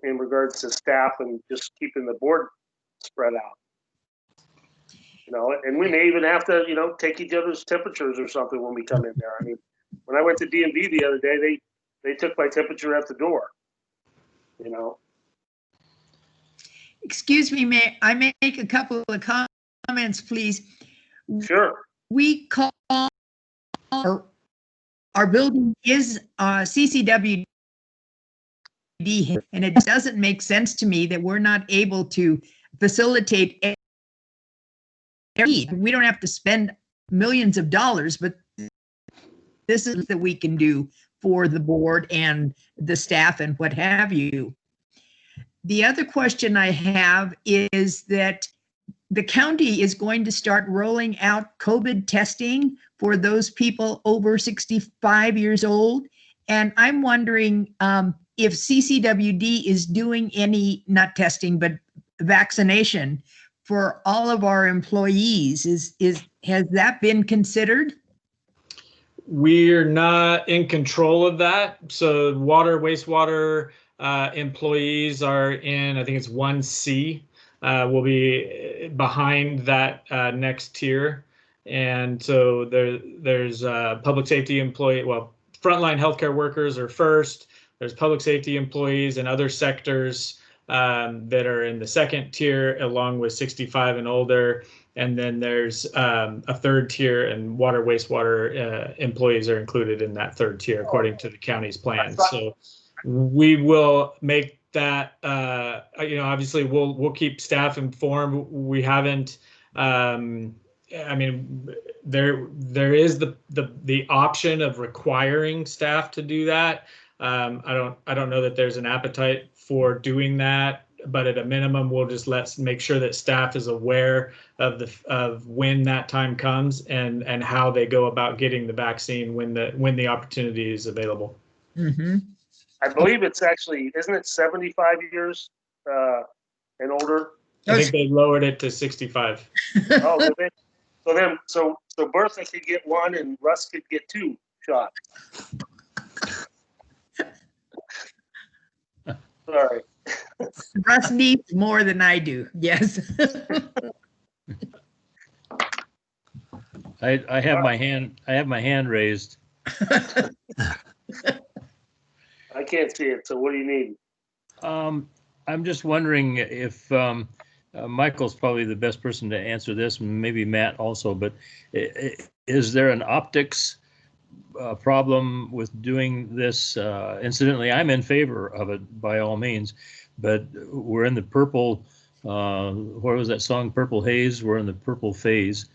in regards to staff and just keeping the board spread out. And we may even have to take each other's temperatures or something when we come in there. I mean, when I went to DMV the other day, they took my temperature at the door. Excuse me, may I make a couple of comments, please? Sure. We call our building is CCWD, and it doesn't make sense to me that we're not able to facilitate. We don't have to spend millions of dollars, but this is that we can do for the board and the staff and what have you. The other question I have is that the county is going to start rolling out COVID testing for those people over 65 years old. And I'm wondering if CCWD is doing any, not testing, but vaccination for all of our employees. Has that been considered? We're not in control of that. So wastewater employees are in, I think it's 1C. Will be behind that next tier. And so there's public safety employee, well, frontline healthcare workers are first. There's public safety employees and other sectors that are in the second tier, along with 65 and older. And then there's a third tier, and wastewater employees are included in that third tier, according to the county's plan. So we will make that, obviously we'll keep staff informed. We haven't, I mean, there is the option of requiring staff to do that. I don't know that there's an appetite for doing that, but at a minimum, we'll just make sure that staff is aware of when that time comes and how they go about getting the vaccine when the opportunity is available. Mm-hmm. I believe it's actually, isn't it 75 years and older? I think they lowered it to 65. Oh, so Bertha could get one and Russ could get 2 shots. Sorry. Russ needs more than I do. Yes. I have my hand raised. I can't see it. So what do you need? I'm just wondering if Michael's probably the best person to answer this, maybe Matt also, but is there an optics problem with doing this? Incidentally, I'm in favor of it by all means, but we're in the purple, what was that song, Purple Haze? We're in the purple phase.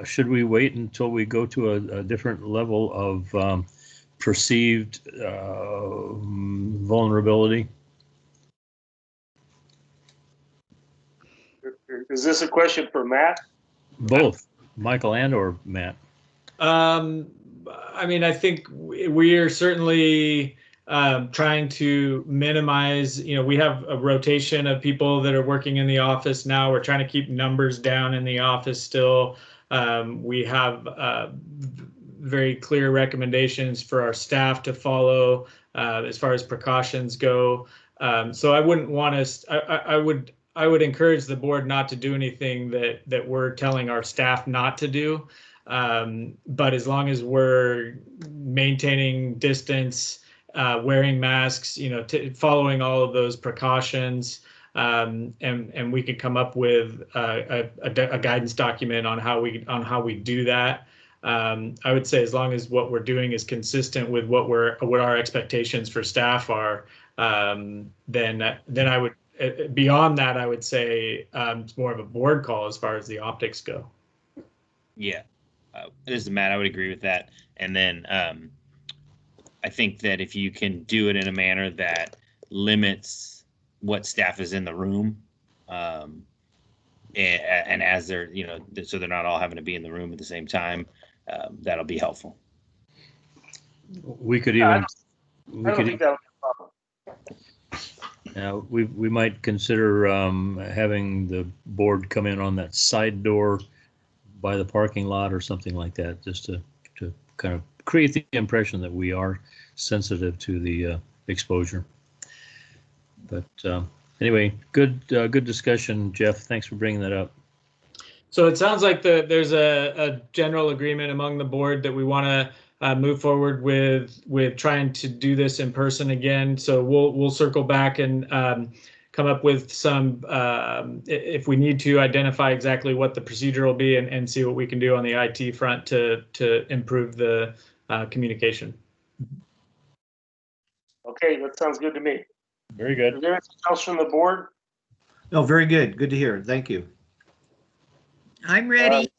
Should we wait until we go to a different level of perceived vulnerability? Is this a question for Matt? Both, Michael and or Matt. I mean, I think we are certainly trying to minimize, we have a rotation of people that are working in the office now. We're trying to keep numbers down in the office still. We have very clear recommendations for our staff to follow as far as precautions go. So I wouldn't want us, I would encourage the board not to do anything that we're telling our staff not to do. But as long as we're maintaining distance, wearing masks, following all of those precautions, and we could come up with a guidance document on how we do that. I would say as long as what we're doing is consistent with what our expectations for staff are, then I would, beyond that, I would say it's more of a board call as far as the optics go. Yeah, this is Matt. I would agree with that. And then I think that if you can do it in a manner that limits what staff is in the room, and as they're, so they're not all having to be in the room at the same time, that'll be helpful. We could even. I don't think that would be a problem. We might consider having the board come in on that side door by the parking lot or something like that, just to kind of create the impression that we are sensitive to the exposure. But anyway, good discussion, Jeff. Thanks for bringing that up. So it sounds like there's a general agreement among the board that we want to move forward with trying to do this in person again. So we'll circle back and come up with some, if we need to, identify exactly what the procedure will be and see what we can do on the IT front to improve the communication. Okay, that sounds good to me. Very good. Is there anything else from the board? No, very good. Good to hear. Thank you. I'm ready.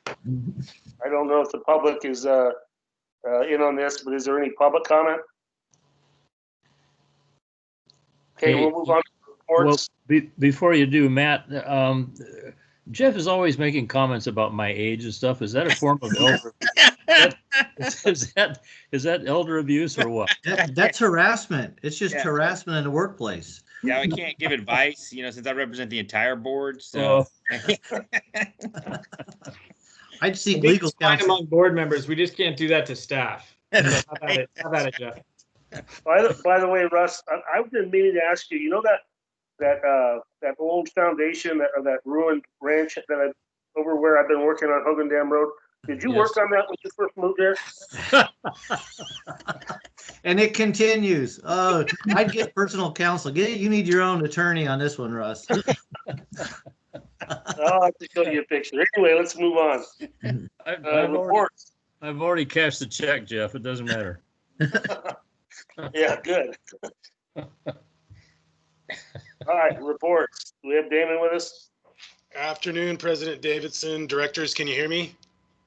I don't know if the public is in on this, but is there any public comment? Okay, we'll move on to reports. Well, before you do, Matt, Jeff is always making comments about my age and stuff. Is that a form of elder? Is that elder abuse or what? That's harassment. It's just harassment in the workplace. Yeah, I can't give advice, since I represent the entire board. So I'd seek legal counsel Um, among board members. We just can't do that to staff. So how about it, Jeff? By the way, Russ, I've been meaning to ask you. That old foundation that ruined ranch over where I've been working on Hogan Dam Road. Did you work on that when you first moved there? And it continues. Oh, I'd get personal counsel. You need your own attorney on this one, Russ. I'll have to show you a picture. Anyway, let's move on. Reports. I've already cashed the check, Jeff. It doesn't matter. Yeah, good. All right, reports. Do we have Damon with us? Afternoon, President Davidson, directors, can you hear me?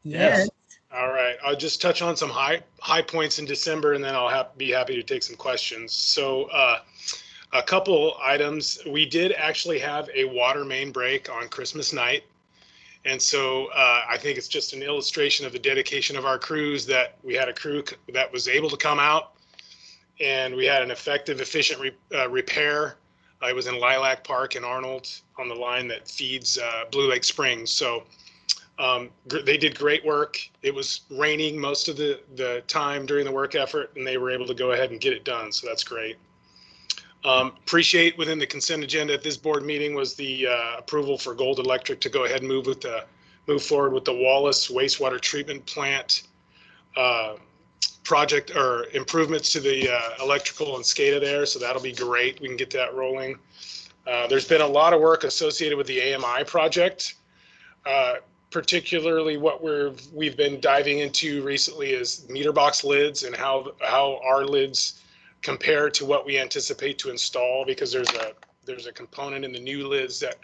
Yes. All right, I'll just touch on some high points in December, and then I'll be happy to take some questions. So a couple items. We did actually have a water main break on Christmas night. And so I think it's just an illustration of the dedication of our crews that we had a crew that was able to come out, and we had an effective, efficient repair. It was in Lilac Park in Arnold on the line that feeds Blue Lake Springs. So they did great work. It was raining most of the time during the work effort, and they were able to go ahead and get it done. So that's great. Appreciate within the consent agenda at this board meeting was the approval for Gold Electric to go ahead and move forward with the Wallace wastewater treatment plant project or improvements to the electrical and SCADA there. So that'll be great. We can get that rolling. There's been a lot of work associated with the AMI project. Particularly what we've been diving into recently is meter box lids and how our lids compare to what we anticipate to install, because there's a component in the new lids that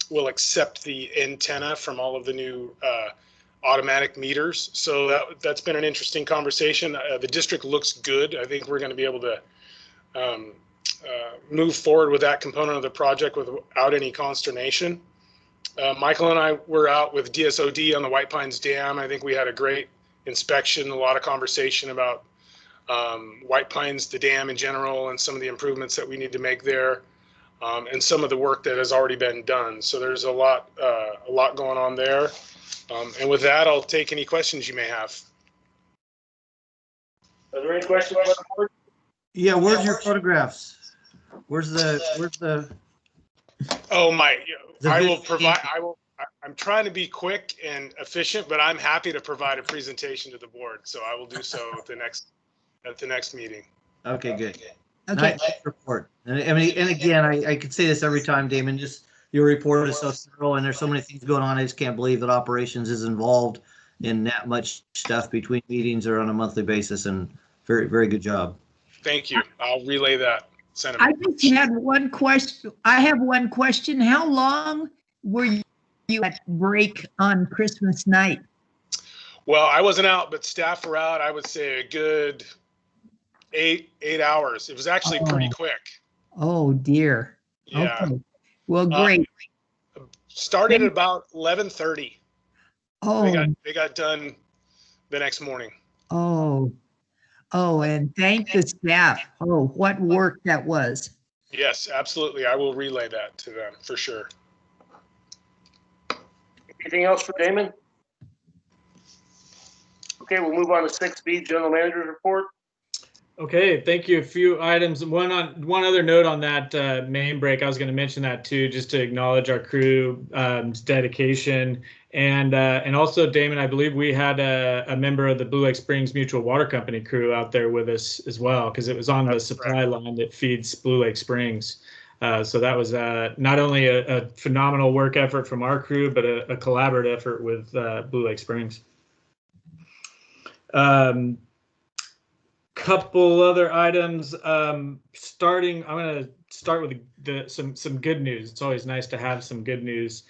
will accept the antenna from all of the new automatic meters. So that's been an interesting conversation. The district looks good. I think we're going to be able to move forward with that component of the project without any consternation. Michael and I were out with DSOD on the White Pines Dam. I think we had a great inspection, a lot of conversation about White Pines, the dam in general, and some of the improvements that we need to make there, and some of the work that has already been done. So there's a lot going on there. And with that, I'll take any questions you may have. Are there any questions on the board? Yeah, where's your photographs? Where's the, Oh, The I will vid- provide, I'm trying to be quick and efficient, but I'm happy to provide a presentation to the board. So I will do so at the next meeting. okay, good. Okay, Nice report. And I mean, and again, I could say this every time, Damon, just your report is so thorough and there's so many things going on. I just can't believe that operations is involved in that much stuff between meetings or on a monthly basis, and very, very good job. Thank you. I'll relay that I sentiment. just had one question. I have one question. How long were you at break on Christmas night? Well, I wasn't out, but staff were out. I would say a good 8 hours. It was actually pretty quick. Oh, dear. Yeah. Okay. Well, great. Started at about 11:30. Oh, They got done the next morning. oh, and thank the staff. Oh, what work that was. Yes, absolutely. I will relay that to them for sure. Anything else for Damon? Okay, we'll move on to 6B, General Manager's Report. Okay, thank you. A few items. One other note on that main break. I was going to mention that too, just to acknowledge our crew's dedication, and also Damon. I believe we had a member of the Blue Lake Springs Mutual Water Company crew out there with us as well, because it was on the supply line that feeds Blue Lake Springs. So that was not only a phenomenal work effort from our crew, but a collaborative effort with Blue Lake Springs. Couple other items. I'm going to start with some good news. It's always nice to have some good news.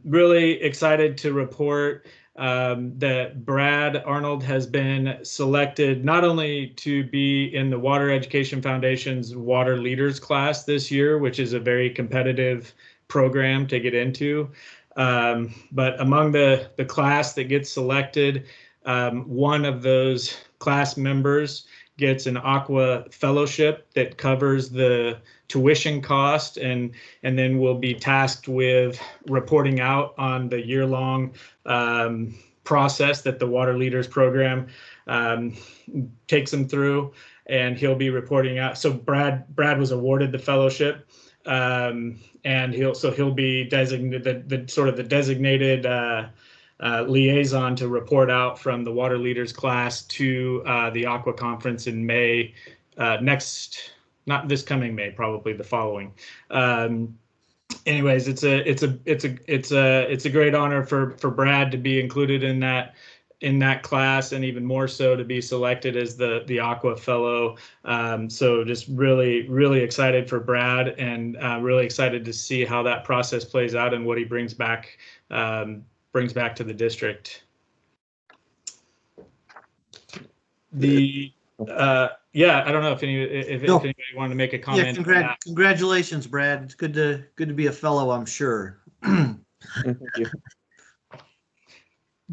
Really excited to report that Brad Arnold has been selected not only to be in the Water Education Foundation's Water Leaders class this year, which is a very competitive program to get into, but among the class that gets selected, one of those class members gets an Aqua Fellowship that covers the tuition cost, and then will be tasked with reporting out on the year-long process that the Water Leaders program takes them through, and he'll be reporting out. So Brad was awarded the fellowship, and he'll be designated the designated liaison to report out from the Water Leaders class to the Aqua Conference in May, not this coming May, probably the following. Anyways, it's a great honor for Brad to be included in that class, and even more so to be selected as the Aqua Fellow. So just really excited for Brad, and really excited to see how that process plays out and what he brings back to the district. I don't know if anybody wanted to make a comment. Yeah, congratulations, Brad. It's good to be a fellow, I'm sure. Thank you.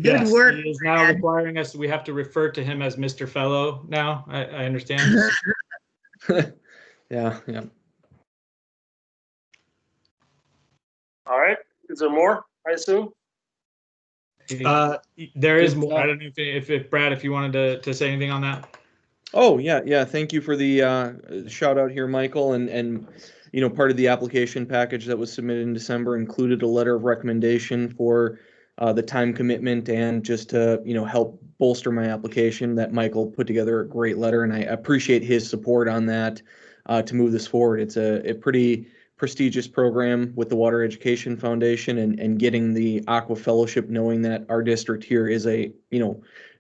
Good work. He is now requiring us. We have to refer to him as Mr. Fellow now. I understand. Yeah. All right. Is there more, I assume? There is more. I don't know if Brad, if you wanted to say anything on that. Oh, yeah. Thank you for the shout out here, Michael. And part of the application package that was submitted in December included a letter of recommendation for the time commitment, and just to help bolster my application. That Michael put together a great letter, and I appreciate his support on that to move this forward. It's a pretty prestigious program with the Water Education Foundation, and getting the Aqua Fellowship, knowing that our district here is a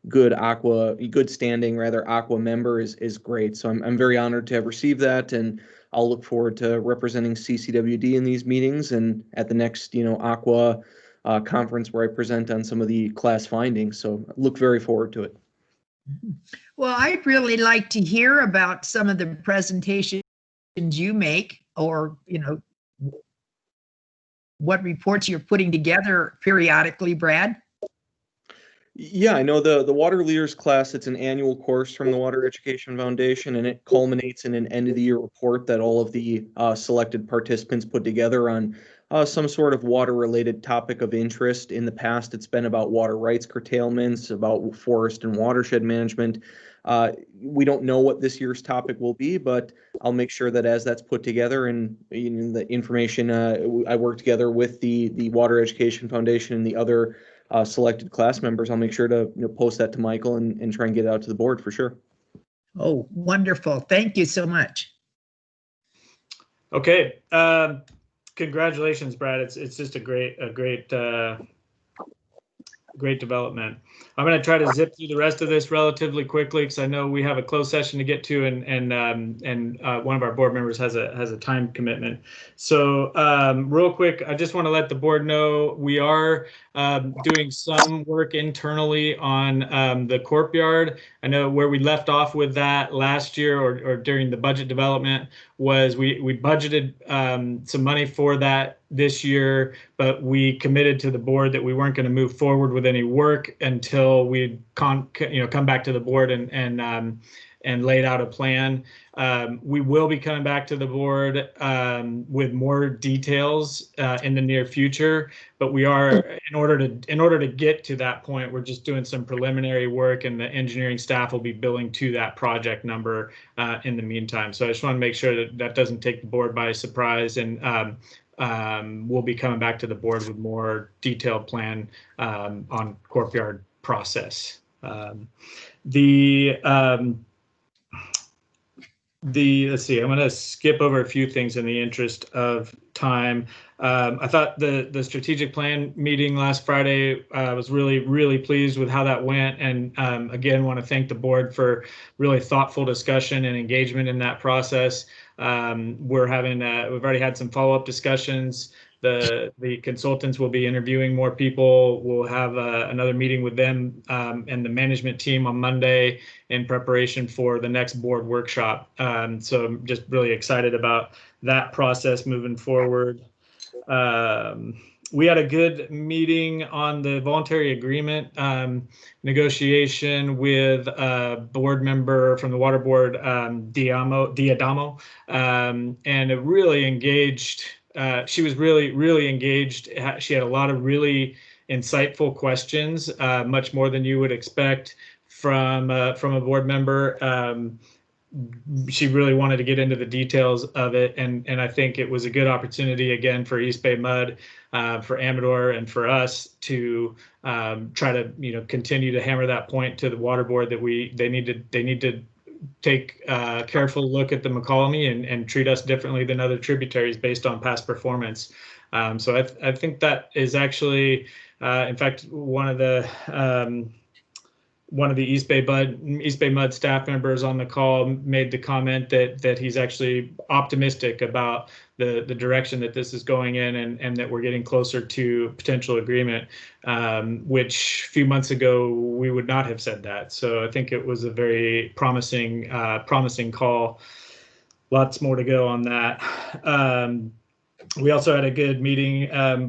good standing Aqua member is great. So I'm very honored to have received that, and I'll look forward to representing CCWD in these meetings and at the next Aqua conference where I present on some of the class findings. So I look very forward to it. Well, I'd really like to hear about some of the presentations you make, or what reports you're putting together periodically, Brad. Yeah, I know the Water Leaders class, it's an annual course from the Water Education Foundation, and it culminates in an end of the year report that all of the selected participants put together on some sort of water-related topic of interest. In the past, it's been about water rights curtailments, about forest and watershed management. We don't know what this year's topic will be, but I'll make sure that as that's put together and the information, I work together with the Water Education Foundation and the other selected class members. I'll make sure to post that to Michael and try and get it out to the board for sure. Oh, wonderful. Thank you so much. Okay. Congratulations, Brad. It's just a great development. I'm going to try to zip through the rest of this relatively quickly because I know we have a closed session to get to, and one of our board members has a time commitment. So real quick, I just want to let the board know we are doing some work internally on the courtyard. I know where we left off with that last year or during the budget development was we budgeted some money for that this year, but we committed to the board that we weren't going to move forward with any work until we'd come back to the board and laid out a plan. We will be coming back to the board with more details in the near future, but we are, in order to get to that point, we're just doing some preliminary work, and the engineering staff will be billing to that project number in the meantime. So I just want to make sure that that doesn't take the board by surprise, and we'll be coming back to the board with more detailed plan on courtyard process. Let's see, I'm going to skip over a few things in the interest of time. I thought the strategic plan meeting last Friday, was really pleased with how that went. And again, want to thank the board for really thoughtful discussion and engagement in that process. We've already had some follow-up discussions. The consultants will be interviewing more people. We'll have another meeting with them and the management team on Monday in preparation for the next board workshop. So I'm just really excited about that process moving forward. We had a good meeting on the voluntary agreement negotiation with a board member from the water board, Diadamo, and it really engaged. She was really engaged. She had a lot of really insightful questions, much more than you would expect from a board member. She really wanted to get into the details of it, and I think it was a good opportunity again for East Bay Mud, for Amador, and for us to try to continue to hammer that point to the water board that they need to take a careful look at the McCallum and treat us differently than other tributaries based on past performance. So I think that is actually, in fact, one of the East Bay Mud staff members on the call made the comment that he's actually optimistic about the direction that this is going in, and that we're getting closer to potential agreement, which a few months ago we would not have said that. So I think it was a very promising call. Lots more to go on that. We also had a good meeting,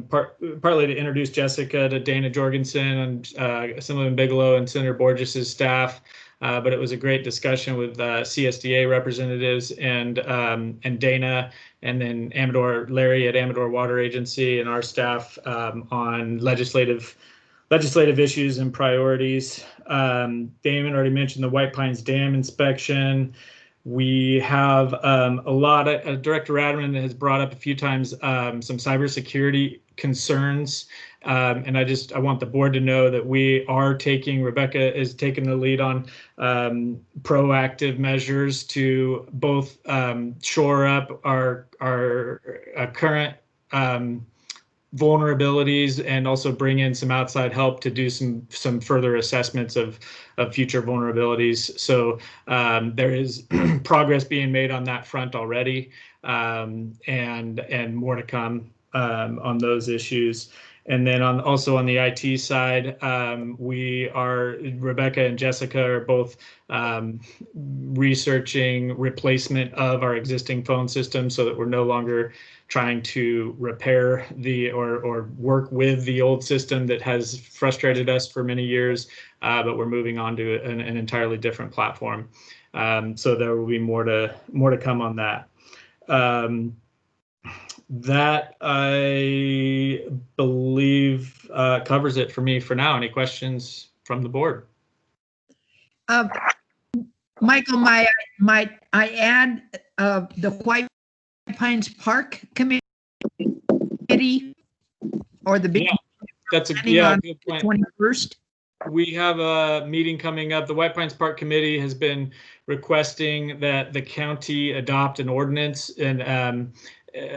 partly to introduce Jessica to Dana Jorgensen and Assemblyman Bigelow and Senator Borges' staff. But it was a great discussion with CSDA representatives and Dana, and then Larry at Amador Water Agency, and our staff on legislative issues and priorities. Damon already mentioned the White Pines Dam inspection. We have Director Radman has brought up a few times some cybersecurity concerns. And I want the board to know that Rebecca is taking the lead on proactive measures to both shore up our current vulnerabilities and also bring in some outside help to do some further assessments of future vulnerabilities. So there is progress being made on that front already, and more to come on those issues. And then also on the IT side, Rebecca and Jessica are both researching replacement of our existing phone system so that we're no longer trying to repair or work with the old system that has frustrated us for many years, but we're moving on to an entirely different platform. So there will be more to come on that. That I believe covers it for me for now. Any questions from the board? Michael, might I add the White Pines Park Committee or the big Yeah, that's a planning on good the point. 21st? We have a meeting coming up. The White Pines Park Committee has been requesting that the county adopt an ordinance and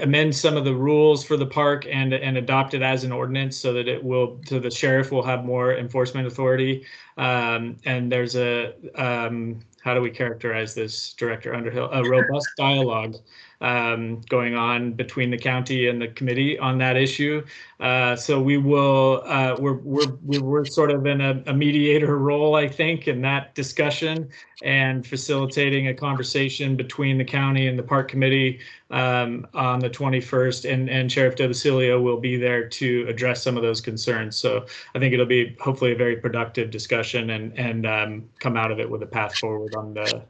amend some of the rules for the park and adopt it as an ordinance so that so the sheriff will have more enforcement authority. And there's how do we characterize this, Director Underhill? A robust dialogue going on between the county and the committee on that issue. So we will, we're sort of in a mediator role, I think, in that discussion and facilitating a conversation between the county and the park committee on the 21st, and Sheriff DeBasilio will be there to address some of those concerns. So I think it'll be hopefully a very productive discussion and come out of it with a path forward on the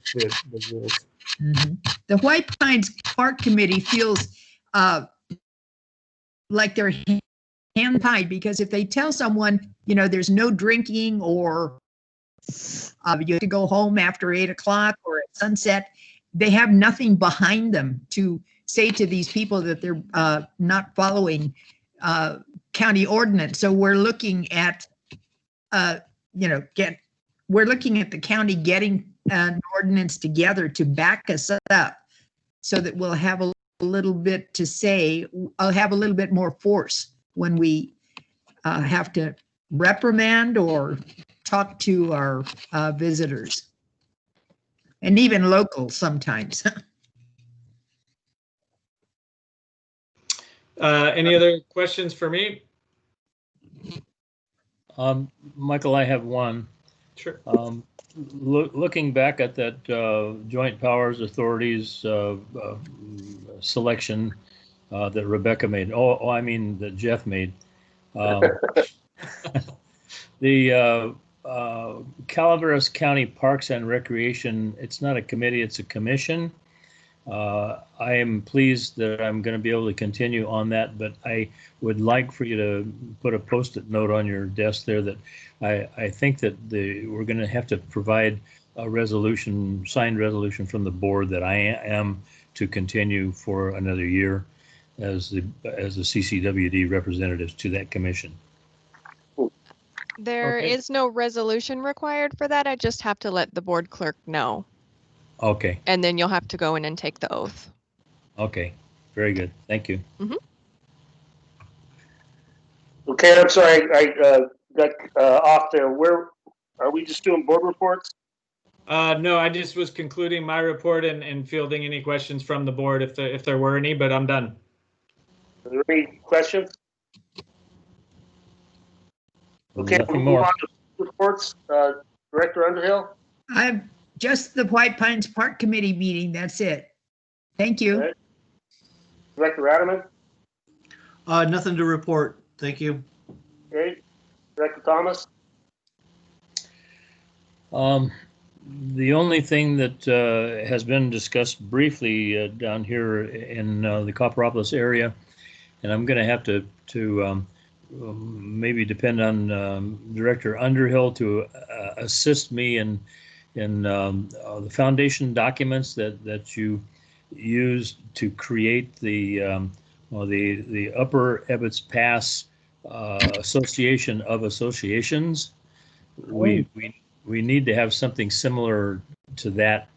rules. Mm-hmm. The White Pines Park Committee feels like they're hand tied, because if they tell someone, you know, there's no drinking or you have to go home after 8 o'clock or at sunset, they have nothing behind them to say to these people that they're not following county ordinance. So we're looking at, we're looking at the county getting an ordinance together to back us up so that we'll have a little bit to say, I'll have a little bit more force when we have to reprimand or talk to our visitors, and even local sometimes. Any other questions for me? Michael, I have one. Sure. Looking back at that Joint Powers Authorities selection that Rebecca made, I mean that Jeff made, the Calaveras County Parks and Recreation, it's not a committee, it's a commission. I am pleased that I'm going to be able to continue on that, but I would like for you to put a post-it note on your desk there that I think that we're going to have to provide a resolution, signed resolution from the board that I am to continue for another year as the CCWD representatives to that commission. There is no resolution required for that. I just have to let the board clerk know. Okay. And then you'll have to go in and take the oath. Okay. Very good. Thank you. Mm-hmm. Okay, I'm sorry, I got off there. Where are we just doing board reports? No, I just was concluding my report and fielding any questions from the board if there were any, but I'm done. Are there any questions? Okay, Nothing we'll more. move on to reports. Director Underhill? I've just the White Pines Park Committee meeting. That's it. Thank you. Okay. Director Rademan? Nothing to report. Thank you. Okay. Director Thomas? The only thing that has been discussed briefly down here in the Copperopolis area, and I'm going to have to maybe depend on Director Underhill to assist me in the foundation documents that you used to create the Upper Ebbets Pass Association of Associations. We need to have something similar to that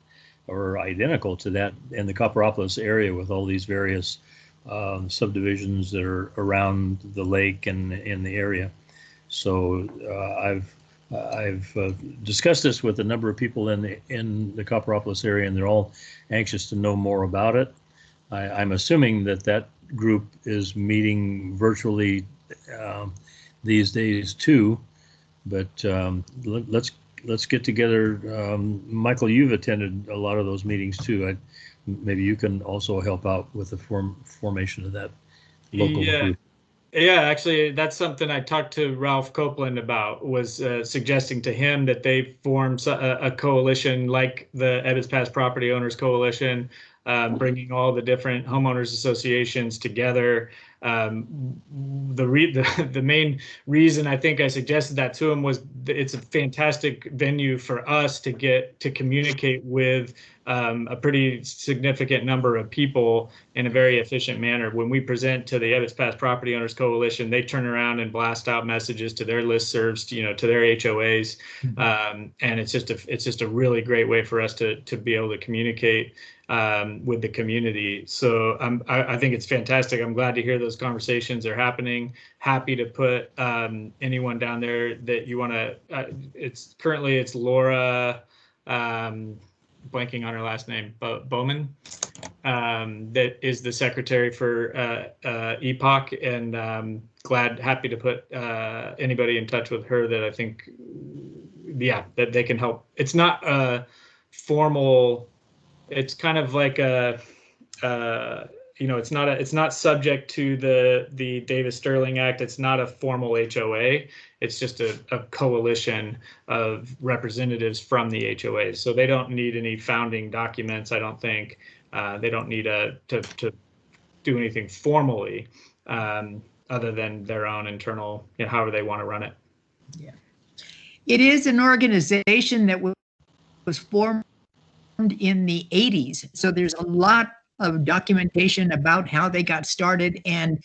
or identical to that in the Copperopolis area with all these various subdivisions that are around the lake and in the area. So I've discussed this with a number of people in the Copperopolis area, and they're all anxious to know more about it. I'm assuming that group is meeting virtually these days too, but let's get together. Michael, you've attended a lot of those meetings too. Maybe you can also help out with the formation of that local group. Yeah, actually, that's something I talked to Ralph Copeland about, was suggesting to him that they form a coalition like the Ebbets Pass Property Owners Coalition, bringing all the different homeowners associations together. The main reason I think I suggested that to him was it's a fantastic venue for us to get to communicate with a pretty significant number of people in a very efficient manner. When we present to the Ebbets Pass Property Owners Coalition, they turn around and blast out messages to their listservs, to their HOAs, and it's just a really great way for us to be able to communicate with the community. So I think it's fantastic. I'm glad to hear those conversations are happening. Happy to put anyone down there that you want to. It's Laura. Blanking on her last name, Bowman, that is the secretary for EPOC, and happy to put anybody in touch with her that I think, that they can help. It's not a formal. It's kind of like it's not subject to the Davis-Sterling Act. It's not a formal HOA. It's just a coalition of representatives from the HOAs. So they don't need any founding documents, I don't think. They don't need to do anything formally other than their own internal, however they want to run it. Yeah. It is an organization that was formed in the 80s. So there's a lot of documentation about how they got started, and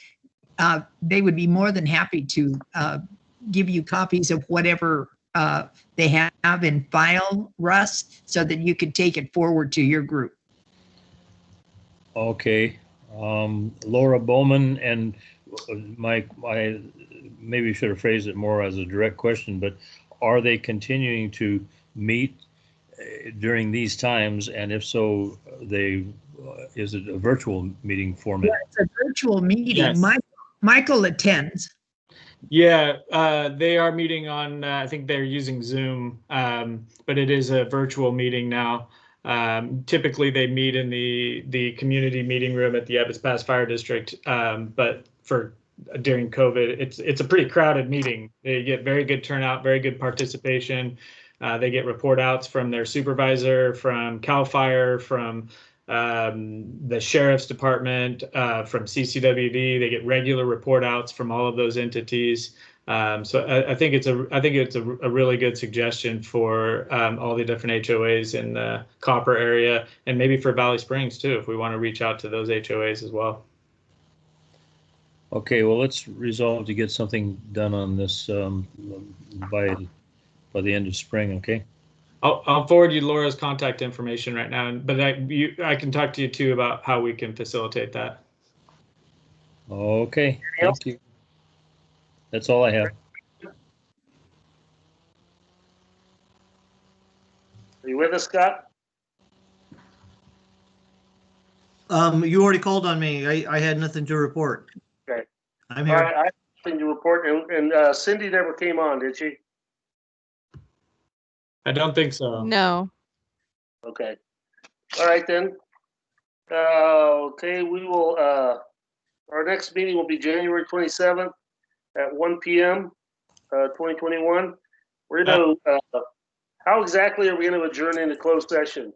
they would be more than happy to give you copies of whatever they have in file, Russ, so that you could take it forward to your group. Okay. Laura Bowman, and I maybe should have phrased it more as a direct question, but are they continuing to meet during these times? And if so, is it a virtual meeting format? Yeah, it's a virtual meeting. Yes. Michael attends. Yeah, they are meeting on, I think they're using Zoom, but it is a virtual meeting now. Typically they meet in the community meeting room at the Ebbets Pass Fire District, but during COVID, it's a pretty crowded meeting. They get very good turnout, very good participation. They get report outs from their supervisor, from CAL FIRE, from the sheriff's department, from CCWD. They get regular report outs from all of those entities. So I think it's a really good suggestion for all the different HOAs in the Copper area, and maybe for Valley Springs too, if we want to reach out to those HOAs as well. Okay, well, let's resolve to get something done on this by the end of spring. Okay. I'll forward you Laura's contact information right now, but I can talk to you too about how we can facilitate that. Okay, thank you. That's all I have. Are you with us, Scott? You already called on me. I had nothing to report. Okay. I'm here. All right, I have nothing to report, and Cindy never came on, did she? I don't think so. No. Okay. All right then. Okay, we will, our next meeting will be January 27th at 1 p.m. 2021. We're gonna, how exactly are we gonna adjourn into closed session?